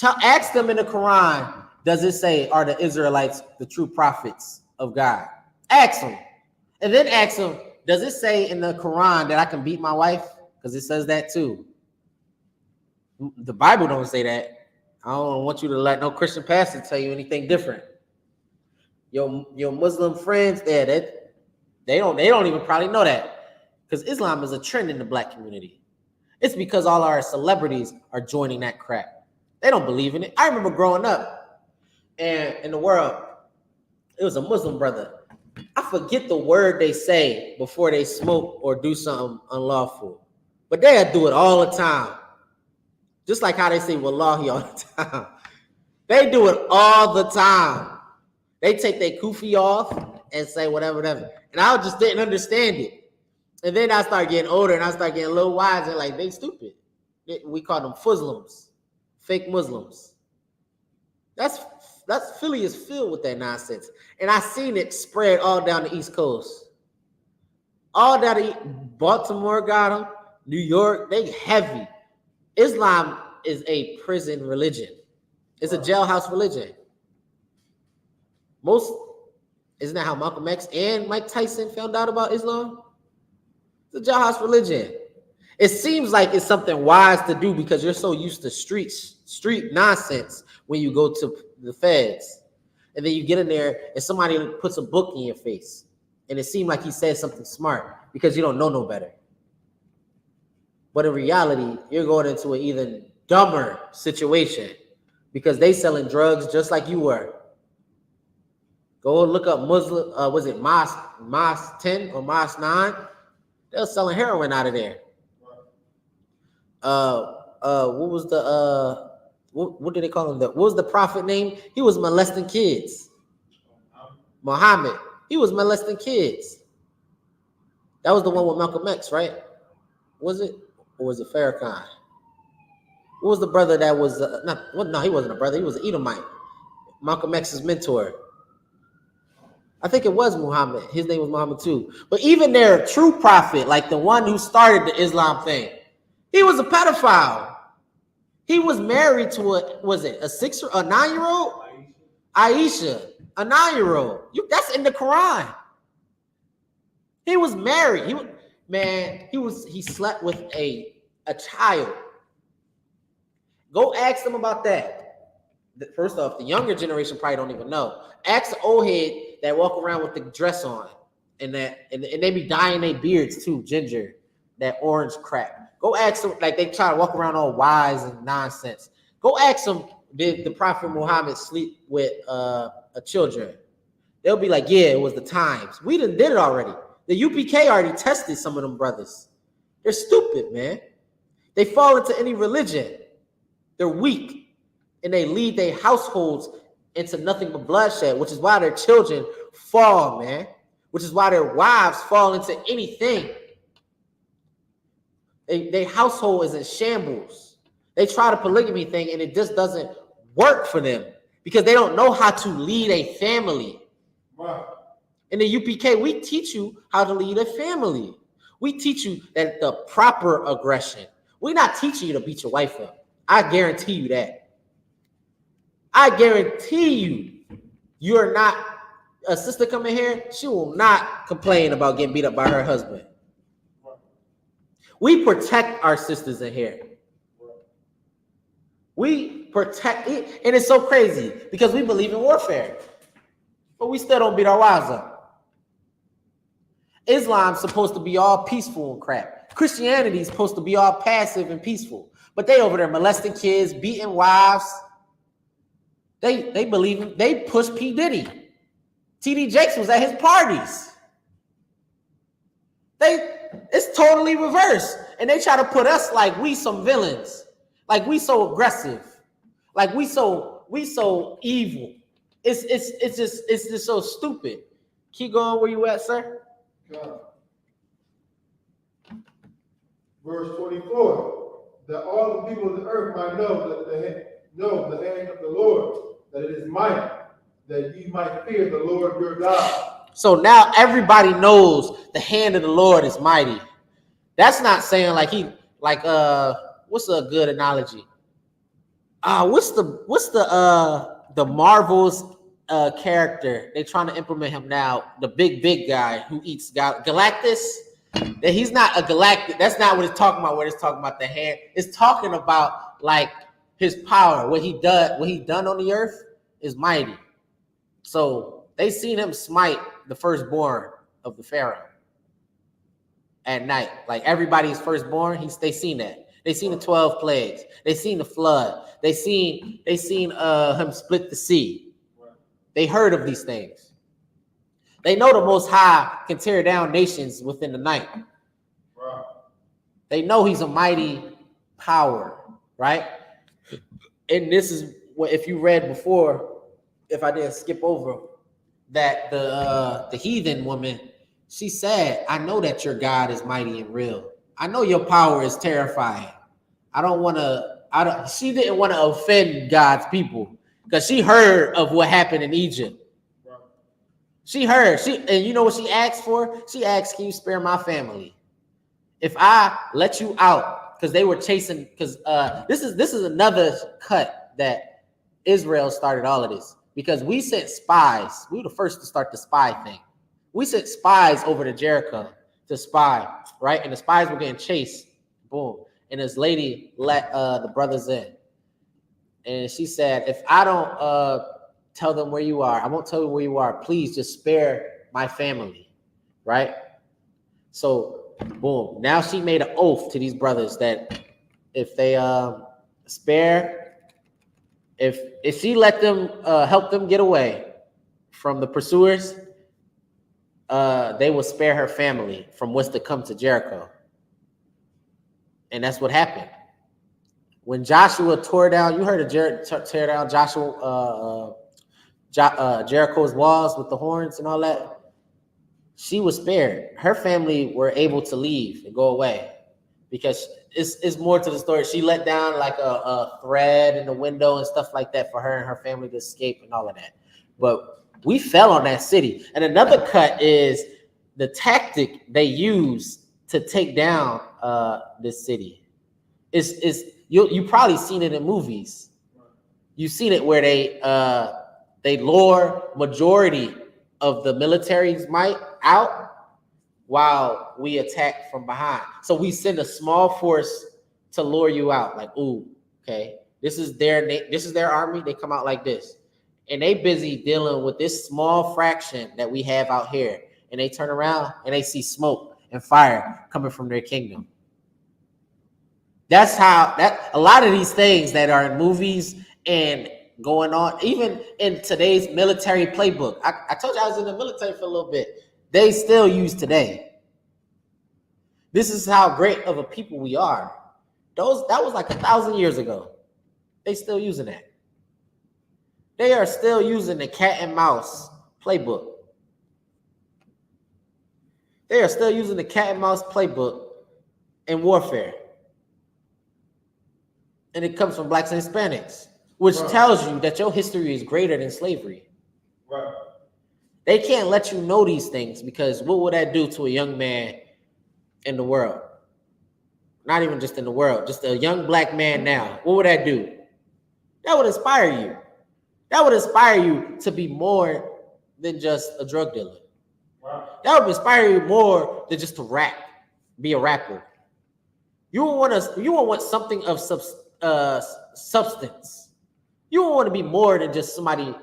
Ask them in the Quran, does it say, are the Israelites the true prophets of God? Ask them. And then ask them, does it say in the Quran that I can beat my wife? Because it says that too. The Bible don't say that. I don't want you to let no Christian pastor tell you anything different. Your Muslim friends there, they don't even probably know that, because Islam is a trend in the black community. It's because all our celebrities are joining that crap. They don't believe in it. I remember growing up, and in the world, it was a Muslim brother. I forget the word they say before they smoke or do something unlawful, but they'll do it all the time. Just like how they say wallahi all the time. They do it all the time. They take their kufi off and say whatever. And I just didn't understand it. And then I started getting older and I started getting a little wiser. Like, they stupid. We call them Fuslims, fake Muslims. That's Philly is filled with that nonsense. And I seen it spread all down the East Coast. All down Baltimore got them. New York, they heavy. Islam is a prison religion. It's a jailhouse religion. Isn't that how Malcolm X and Mike Tyson found out about Islam? It's a jailhouse religion. It seems like it's something wise to do because you're so used to street nonsense when you go to the feds. And then you get in there and somebody puts a book in your face. And it seemed like he said something smart because you don't know no better. But in reality, you're going into an even dumber situation because they selling drugs just like you were. Go look up Muslim, was it Mosque 10 or Mosque 9? They're selling heroin out of there. What was the what did they call him? What was the prophet name? He was molesting kids. Muhammad. He was molesting kids. That was the one with Malcolm X, right? Was it? Or was it Farrakhan? What was the brother that was no, he wasn't a brother. He was an Edomite. Malcolm X's mentor. I think it was Muhammad. His name was Muhammad too. But even their true prophet, like the one who started the Islam thing, he was a pedophile. He was married to a 9-year-old? I.S.U.P.K, a 9-year-old. That's in the Quran. He was married. He slept with a child. Go ask them about that. First off, the younger generation probably don't even know. Ask the old head that walk around with the dress on and they be dyeing their beards too, ginger, that orange crap. Go ask them, like they try to walk around all wise and nonsense. Go ask them, did the Prophet Muhammad sleep with children? They'll be like, yeah, it was the times. We did it already. The UPK already tested some of them brothers. They're stupid, man. They fall into any religion. They're weak. And they lead their households into nothing but bloodshed, which is why their children fall, man. Which is why their wives fall into anything. Their household is in shambles. They try the polygamy thing and it just doesn't work for them because they don't know how to lead a family. Wow. In the UPK, we teach you how to lead a family. We teach you that the proper aggression. We're not teaching you to beat your wife up. I guarantee you that. I guarantee you're not, a sister coming here, she will not complain about getting beat up by her husband. We protect our sisters in here. We protect it, and it's so crazy because we believe in warfare, but we still don't beat our wives up. Islam's supposed to be all peaceful and crap. Christianity is supposed to be all passive and peaceful, but they over there molesting kids, beating wives. They believe they push P. Diddy. T.D. Jakes was at his parties. It's totally reversed, and they try to put us like we some villains, like we so aggressive, like we so evil. It's just so stupid. Keep going. Where you at, sir? God. Verse 24, that all the people of the earth might know the hand of the Lord, that it is mighty, that ye might fear the Lord your God. So now everybody knows the hand of the Lord is mighty. That's not saying what's a good analogy? What's the Marvel's character? They're trying to implement him now, the big guy who eats Galactus. That he's not a galactic. That's not what it's talking about. What it's talking about the hand. It's talking about like his power, what he done on the earth is mighty. So they seen him smite the firstborn of the Pharaoh at night. Like everybody's firstborn, they seen that. They seen the 12 plagues. They seen the flood. They seen him split the sea. They heard of these things. They know the Most High can tear down nations within the night. They know he's a mighty power, right? And this is what, if you read before, if I didn't skip over, that the heathen woman, she said, I know that your God is mighty and real. I know your power is terrifying. She didn't want to offend God's people because she heard of what happened in Egypt. She heard, and you know what she asked for? She asked, can you spare my family? If I let you out, because they were chasing, because this is another cut that Israel started all of this, because we sent spies. We were the first to start the spy thing. We sent spies over to Jericho to spy, right? And the spies were getting chased. Boom. And this lady let the brothers in. And she said, if I don't tell them where you are, I won't tell you where you are. Please just spare my family, right? So, boom. Now she made an oath to these brothers that if they spare, if she let them help them get away from the pursuers, they will spare her family from what's to come to Jericho. And that's what happened. When Joshua tore down, you heard of tear down Joshua, Jericho's walls with the horns and all that. She was spared. Her family were able to leave and go away because it's more to the story. She let down like a thread in the window and stuff like that for her and her family to escape and all of that. But we fell on that city. And another cut is the tactic they used to take down this city. You probably seen it in movies. You've seen it where they lure majority of the military's might out while we attack from behind. So we send a small force to lure you out. Like, ooh, okay, this is their army. They come out like this, and they busy dealing with this small fraction that we have out here. And they turn around and they see smoke and fire coming from their kingdom. That's how a lot of these things that are in movies and going on, even in today's military playbook. I told you I was in the military for a little bit. They still use today. This is how great of a people we are. That was like 1,000 years ago. They still using that. They are still using the cat and mouse playbook. They are still using the cat and mouse playbook in warfare. And it comes from blacks and Hispanics, which tells you that your history is greater than slavery. Right. They can't let you know these things because what would that do to a young man in the world? Not even just in the world, just a young black man now. What would that do? That would inspire you. That would inspire you to be more than just a drug dealer. Wow. That would inspire you more than just to rap, be a rapper. You will want something of substance. You will want to be more than just somebody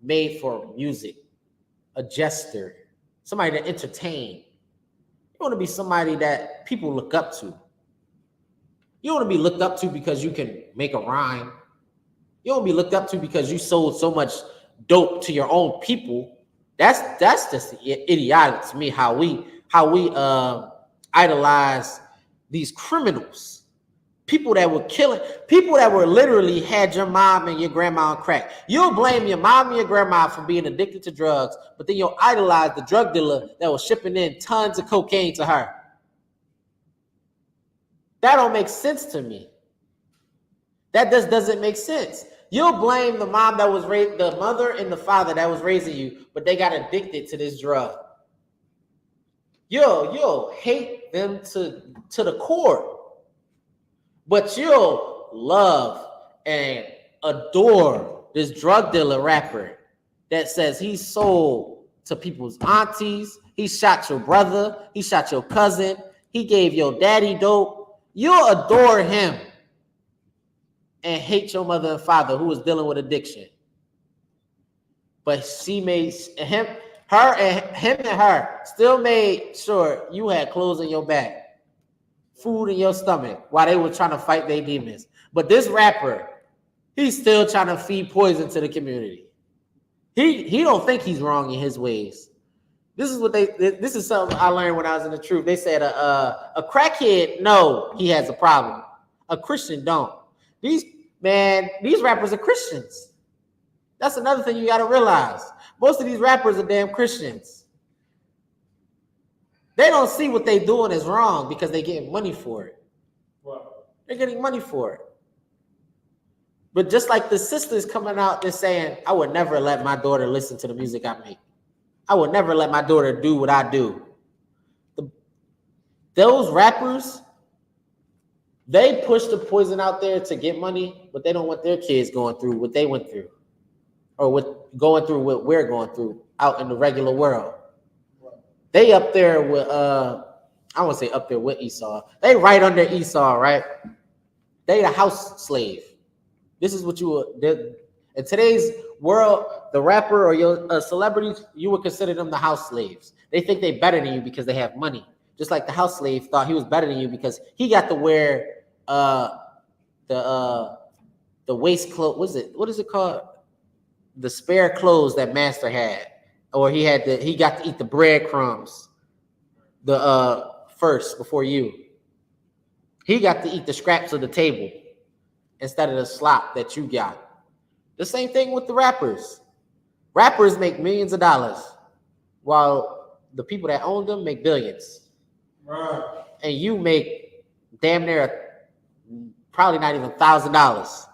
made for music, a jester, somebody to entertain. You want to be somebody that people look up to. You want to be looked up to because you can make a rhyme. You want to be looked up to because you sold so much dope to your own people. That's just idiotic to me how we idolize these criminals. People that were killing, people that were literally had your mom and your grandma on crack. You'll blame your mom and your grandma for being addicted to drugs, but then you'll idolize the drug dealer that was shipping in tons of cocaine to her. That don't make sense to me. That just doesn't make sense. You'll blame the mom that was raised, the mother and the father that was raising you, but they got addicted to this drug. You'll hate them to the core. But you'll love and adore this drug dealer rapper that says he sold to people's aunties, he shot your brother, he shot your cousin, he gave your daddy dope. You'll adore him. and hate your mother and father who was dealing with addiction. But she made him and her still made sure you had clothes in your back, food in your stomach while they were trying to fight their demons. But this rapper, he's still trying to feed poison to the community. He don't think he's wrong in his ways. This is something I learned when I was in the truth. They said a crackhead, no, he has a problem. A Christian don't. These rappers are Christians. That's another thing you got to realize. Most of these rappers are damn Christians. They don't see what they doing is wrong because they're getting money for it. Wow. They're getting money for it. But just like the sisters coming out, they're saying, I would never let my daughter listen to the music I make. I would never let my daughter do what I do. Those rappers, they push the poison out there to get money, but they don't want their kids going through what they went through or going through what we're going through out in the regular world. They up there with, I won't say up there with Esau. They right under Esau, right? They the house slave. This is what in today's world, the rapper or your celebrities, you would consider them the house slaves. They think they're better than you because they have money. Just like the house slave thought he was better than you because he got to wear the waist clothes. What is it called? The spare clothes that master had. Or he got to eat the breadcrumbs first before you. He got to eat the scraps of the table instead of the slop that you got. The same thing with the rappers. Rappers make millions of dollars while the people that own them make billions. Right. And you make damn near probably not even $1,000.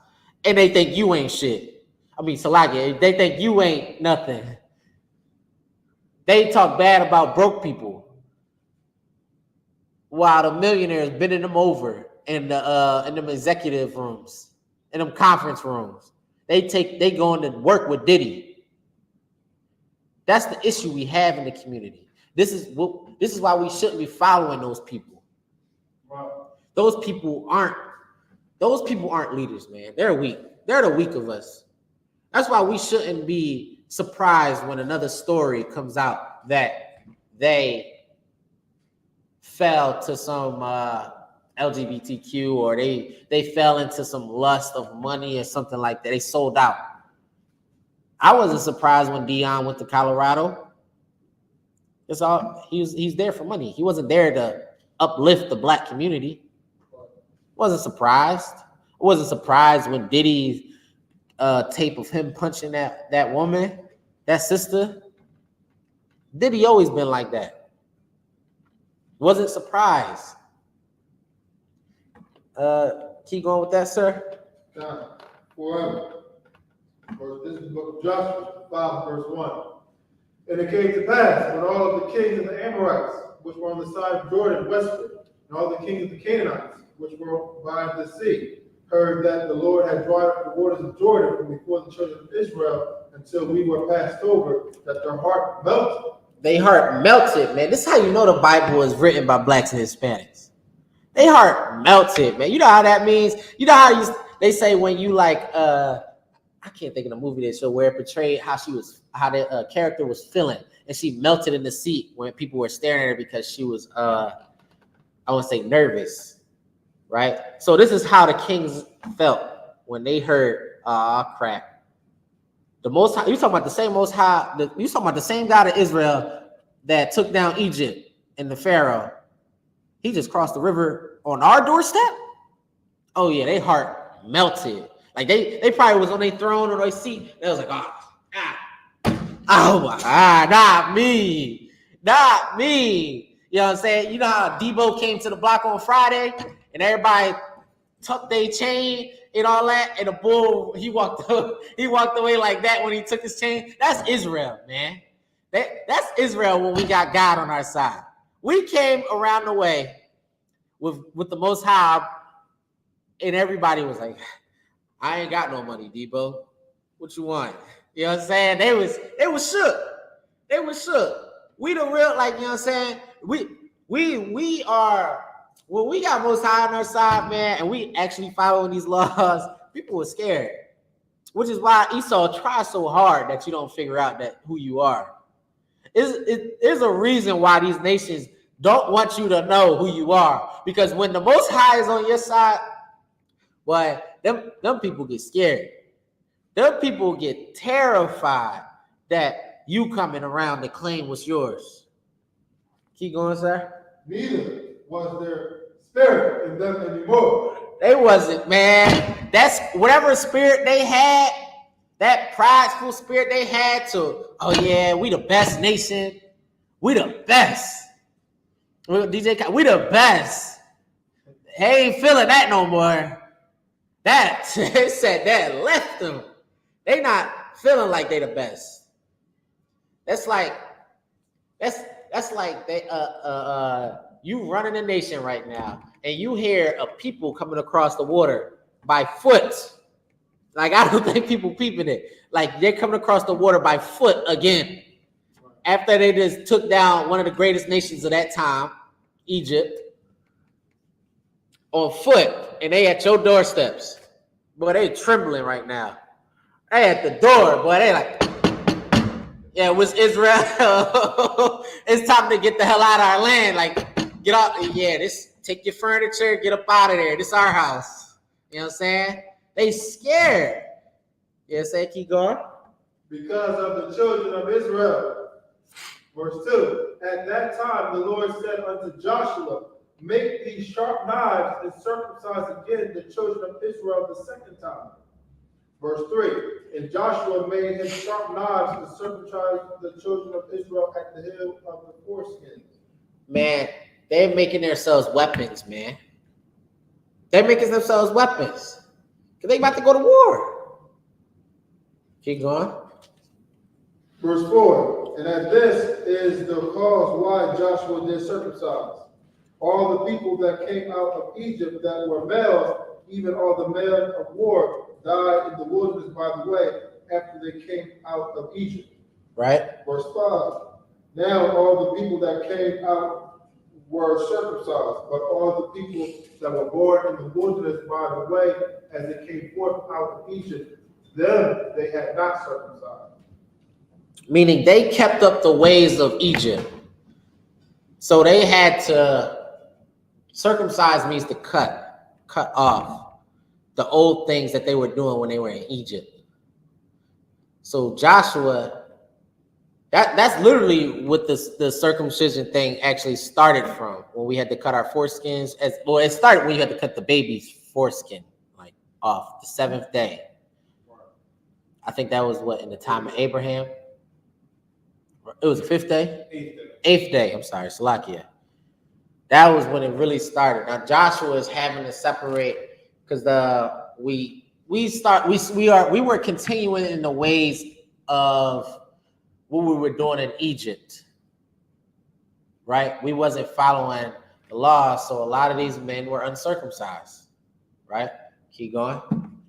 And they think you ain't shit. I mean, Salagi, they think you ain't nothing. They talk bad about broke people while the millionaires bending them over in them executive rooms, in them conference rooms. They going to work with Diddy. That's the issue we have in the community. This is why we shouldn't be following those people. Wow. Those people aren't leaders, man. They're weak. They're the weak of us. That's why we shouldn't be surprised when another story comes out that they fell to some LGBTQ or they fell into some lust of money or something like that. They sold out. I wasn't surprised when Dion went to Colorado. It's all he's there for money. He wasn't there to uplift the black community. Wasn't surprised. I wasn't surprised when Diddy's tape of him punching that woman, that sister. Diddy always been like that. Wasn't surprised. Keep going with that, sir. Forever. This is the book of Joshua 5, verse 1. And it came to pass when all of the kings of the Amorites, which were on the side of Jordan westward, and all the kings of the Canaanites, which were by the sea, heard that the Lord had dried up the waters of Jordan from before the children of Israel until we were passed over, that their heart melted. They heart melted, man. This is how you know the Bible is written by blacks and Hispanics. They heart melted, man. You know how that means? You know how they say when you like I can't think of the movie that show where it portrayed how the character was feeling, and she melted in the seat when people were staring at her because she was I want to say nervous, right? So this is how the kings felt when they heard, crap. The Most High, you talking about the same Most High? You talking about the same God of Israel that took down Egypt and the Pharaoh? He just crossed the river on our doorstep. Oh yeah, they heart melted. Like they probably was on their throne or their seat. They was like, oh my God, not me. You know what I'm saying? You know how Debo came to the block on Friday and everybody tucked their chain and all that, and the bull he walked away like that when he took his chain. That's Israel, man. That's Israel when we got God on our side. We came around the way with the Most High, and everybody was like, I ain't got no money, Debo. What you want? You know what I'm saying? They was shook. They was shook. We the real, like, you know what I'm saying? We are, when we got Most High on our side, man, and we actually following these laws, People were scared, which is why Esau tries so hard that you don't figure out that who you are. There's a reason why these nations don't want you to know who you are, because when the Most High is on your side, boy, them people get scared. Them people get terrified that you coming around to claim what's yours. Keep going, sir. Neither was there spirit in them anymore. They wasn't, man. That's whatever spirit they had, that prideful spirit they had to, oh yeah, we the best nation. We the best. DJ, we the best. They ain't feeling that no more. That, they said that left them. They not feeling like they the best. That's like they you running a nation right now, and you hear of people coming across the water by foot. Like, I don't think people peeping it. Like, they're coming across the water by foot again. After they just took down one of the greatest nations of that time, Egypt, on foot, and they at your doorsteps. Boy, they trembling right now. They at the door, boy, they like, yeah, it was Israel. It's time to get the hell out of our land. Like, get out, yeah, take your furniture, get up out of there. This is our house. You know what I'm saying? They scared. Yeah, say, keep going. Because of the children of Israel. Verse 2, at that time the Lord said unto Joshua, make these sharp knives and circumcise again the children of Israel the second time. Verse 3, and Joshua made him sharp knives to circumcise the children of Israel at the hill of the foreskin. Man, they're making themselves weapons, man. They're making themselves weapons. Because they about to go to war. Keep going. Verse 4, and as this is the cause why Joshua did circumcise all the people that came out of Egypt that were males, even all the men of war, died in the wilderness by the way after they came out of Egypt. Right. Verse 5, now all the people that came out were circumcised, but all the people that were born in the wilderness by the way as they came forth out of Egypt, them they had not circumcised. Meaning they kept up the ways of Egypt. So they had to, circumcise means to cut off the old things that they were doing when they were in Egypt. So Joshua, that's literally what the circumcision thing actually started from, when we had to cut our foreskins. It started when you had to cut the baby's foreskin, like, off the seventh day. I think that was in the time of Abraham. It was the fifth day? Eighth day, I'm sorry, Salakia. That was when it really started. Now Joshua is having to separate, because we were continuing in the ways of what we were doing in Egypt. Right? We wasn't following the law, so a lot of these men were uncircumcised. Right? Keep going.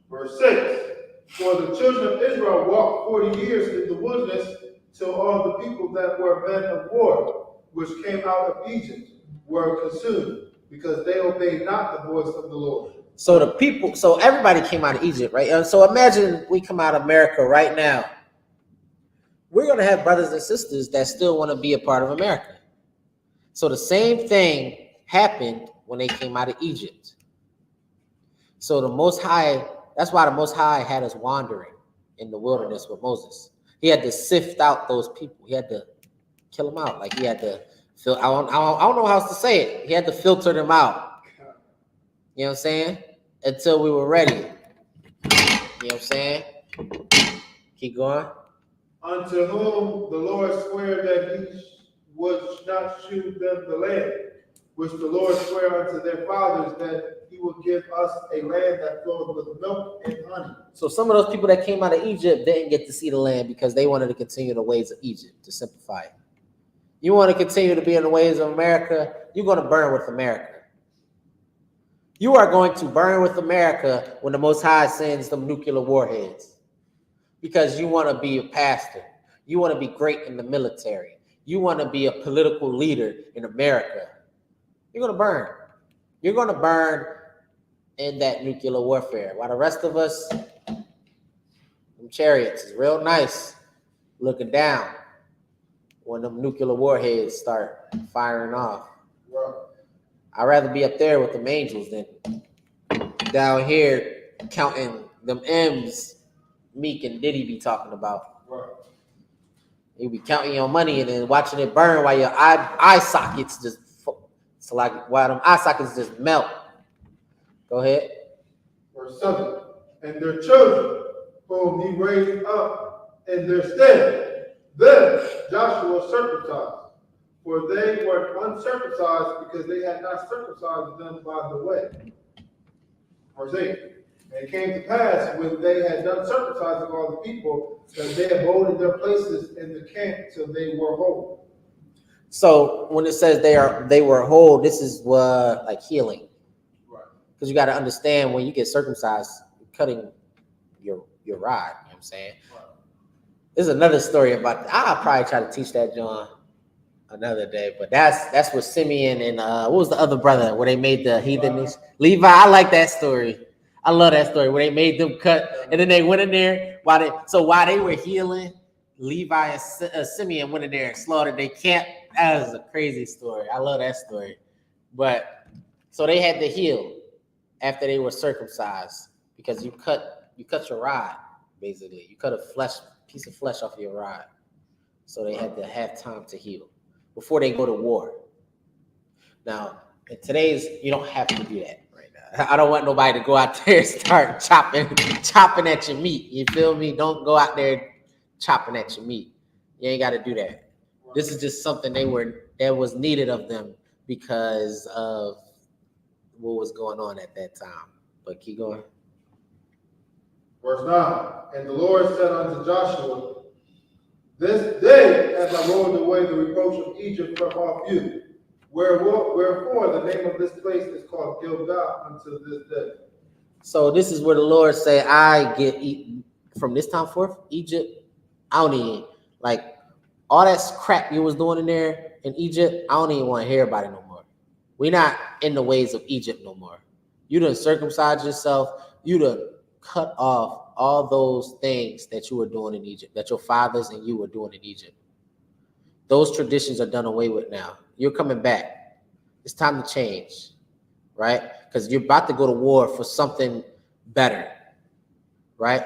Verse 6, for the children of Israel walked 40 years in the wilderness till all the people that were men of war, which came out of Egypt, were consumed, because they obeyed not the voice of the Lord. So everybody came out of Egypt, right? So imagine we come out of America right now. We're going to have brothers and sisters that still want to be a part of America. So the same thing happened when they came out of Egypt. So the Most High, that's why the Most High had us wandering in the wilderness with Moses. He had to sift out those people. He had to kill them out. Like, he had to I don't know how else to say it. He had to filter them out. You know what I'm saying? Until we were ready. You know what I'm saying? Keep going. Unto whom the Lord sware that he would not shew them the land, which the Lord sware unto their fathers, that he would give us a land that flowed with milk and honey. So some of those people that came out of Egypt didn't get to see the land because they wanted to continue the ways of Egypt, to simplify it. You want to continue to be in the ways of America, you're going to burn with America. You are going to burn with America when the Most High sends them nuclear warheads, because you want to be a pastor. You want to be great in the military. You want to be a political leader in America. You're going to burn. You're going to burn in that nuclear warfare. While the rest of us, them chariots is real nice looking down when them nuclear warheads start firing off. Right. I'd rather be up there with them angels than down here counting them M's Meek and Diddy be talking about. Right. You be counting your money and then watching it burn while your eye sockets just, so like while them eye sockets just melt. Go ahead. Verse 7. And their children, whom he raised up in their stead, then Joshua circumcised, for they were uncircumcised because they had not circumcised them by the way. Verse 8. And it came to pass when they had done circumcising all the people that they abode their places in the camp till they were whole. So when it says they were whole, this is what like healing. Right. Because you got to understand when you get circumcised, you're cutting your rod. You know what I'm saying? Right. There's another story about. I'll probably try to teach that, John, another day. But that's what Simeon and what was the other brother where they made the heathenish Levi. I like that story. I love that story where they made them cut and then they went in there while they were healing. Levi and Simeon went in there and slaughtered their camp. That was a crazy story. I love that story. But so they had to heal after they were circumcised because you cut your rod, basically. You cut a piece of flesh off your rod. So they had to have time to heal before they go to war. Now, in today's, you don't have to do that right now. I don't want nobody to go out there and start chopping at your meat. You feel me? Don't go out there chopping at your meat. You ain't got to do that. This is just something that was needed of them because of what was going on at that time. But keep going. Verse 9. And the Lord said unto Joshua, this day have I rolled away the reproach of Egypt from off you. Wherefore the name of this place is called Gilgal unto this day. So this is where the Lord say, I get from this time forth, Egypt, I don't even, like, all that crap you was doing in there in Egypt, I don't even want to hear about it no more. We're not in the ways of Egypt no more. You done circumcised yourself. You done cut off all those things that you were doing in Egypt, that your fathers and you were doing in Egypt. Those traditions are done away with now. You're coming back. It's time to change, right? Because you're about to go to war for something better, right?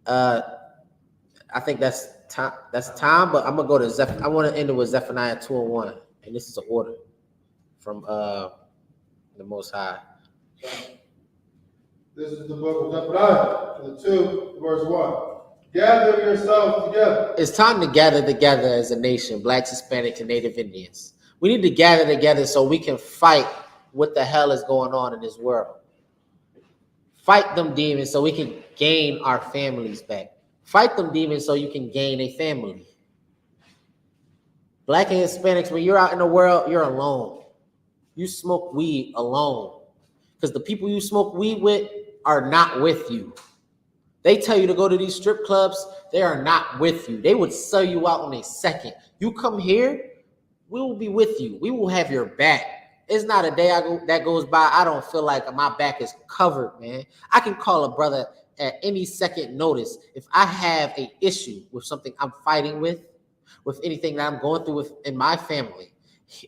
I think that's time, but I'm gonna go to I want to end it with Zephaniah 2:1, and this is an order from the Most High. This is the book of Zephaniah, 2, verse 1. Gather yourselves together. It's time to gather together as a nation, Blacks, Hispanics, and Native Indians. We need to gather together so we can fight what the hell is going on in this world. Fight them demons so we can gain our families back. Fight them demons so you can gain a family. Black and Hispanics, when you're out in the world, you're alone. You smoke weed alone. Because the people you smoke weed with are not with you. They tell you to go to these strip clubs. They are not with you. They would sell you out in a second. You come here, we will be with you. We will have your back. It's not a day that goes by I don't feel like my back is covered, man. I can call a brother at any second notice if I have an issue with something I'm fighting with anything that I'm going through in my family,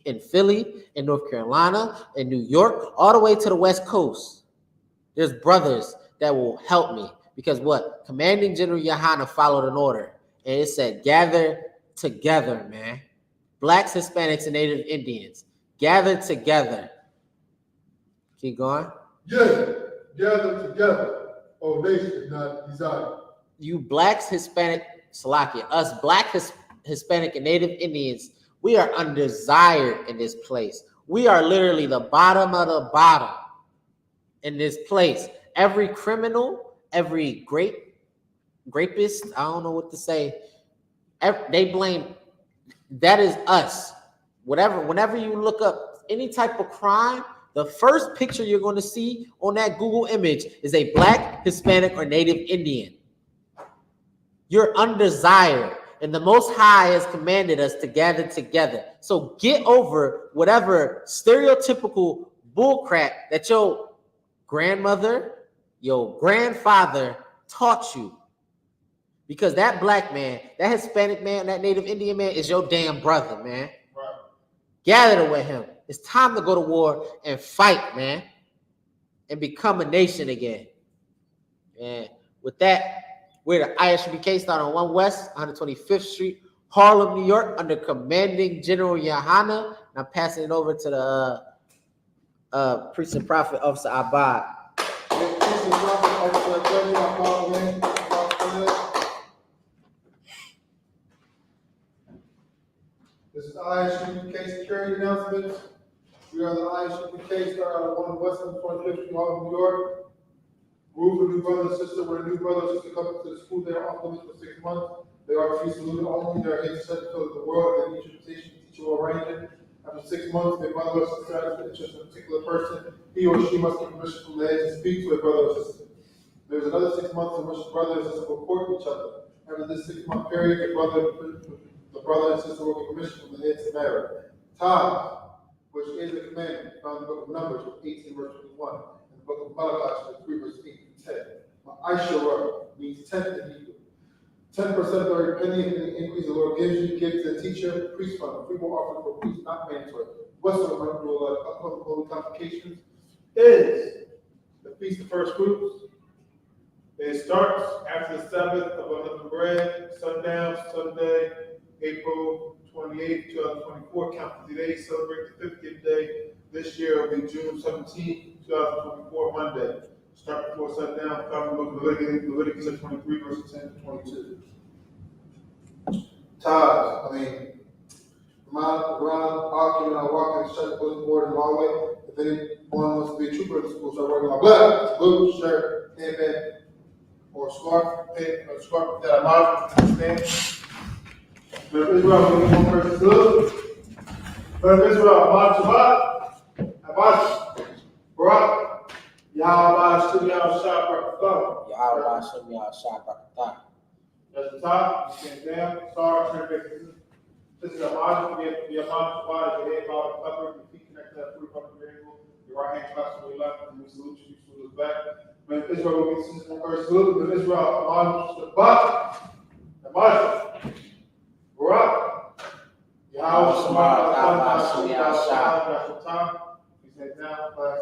in Philly, in North Carolina, in New York, all the way to the West Coast. There's brothers that will help me because what? Commanding General Yahanna followed an order, and it said, gather together, man. Blacks, Hispanics, and Native Indians, gather together. Keep going. Yea, gather together, O nation not desired. You Blacks, Hispanic, Salakia, us Black, Hispanic, and Native Indians, we are undesired in this place. We are literally the bottom of the bottom in this place. Every criminal, every rapist, I don't know what to say, they blame, that is us. Whenever you look up any type of crime, the first picture you're going to see on that Google image is a Black, Hispanic, or Native Indian. You're undesired, and the Most High has commanded us to gather together. So get over whatever stereotypical bullcrap that your grandmother, your grandfather taught you. Because that black man, that Hispanic man, that Native Indian man is your damn brother, man. Right. Gather with him. It's time to go to war and fight, man. And become a nation again. And with that, we're the I.S.U.P.K. starting on 1 West, 125th Street, Harlem, New York, under Commanding General Yahanna. And I'm passing it over to the Priest and Prophet Officer Abad. This is I.S.U.P.K. security announcements. We are the I.S.U.P.K. starting out of 1 West 125th Street, Harlem, New York. Group of new brother and sister. When a new brother and sister come to the school, they are off limits for 6 months. They are to be saluted only. They are here to set the world. They need your invitation to teach you arrangement. After 6 months, their brother or sister has an interest in a particular person. He or she must get permission from the head to speak to a brother or sister. There's another 6 months in which the brother and sister will court each other. After this 6-month period, the brother and sister will get permission from the head to marry. Tithes, which is a commandment found in the book of Numbers, 18 verse 21, and the book of Malachi, 3 verse 8 and 10. I.S.U.P.K means 10th in Hebrew. 10% of every penny and the increase the Lord gives you, give to the teacher, priest fund, free will offering for priests, not mandatory. Western rule of holy convocations is the Feast of First Fruits. It starts after the Sabbath of unleavened bread, sundown, Sunday, April 28, 2024. Count 50 days, celebrate the 50th day. This year will be June 17, 2024, Monday. Start before sundown, found in the book of Leviticus 23, verses 10 to 22. Tithes, arguing, I walk in the shirt, bulletin board, and hallway. If anyone wants to be a trooper in the school, start wearing my black, blue shirt, handband, or scarf that I model to stand. But if Israel will be one person good. But if Israel, Shabbat, Shabbat, Barak, Yahweh, Shem Yahweh, Yahweh Shem Yahweh. That's the top, you stand down, star, turn faces. This is a model, the amount of body, your head bowed and covered, your feet connected to that 45-degree angle, your right hand clasped to your left, and we salute you, salute us back. When Israel will be seen one first salute, when Israel, Shabbat, Shabbat, Barak, Yahweh, Shem Yahweh, you say now, class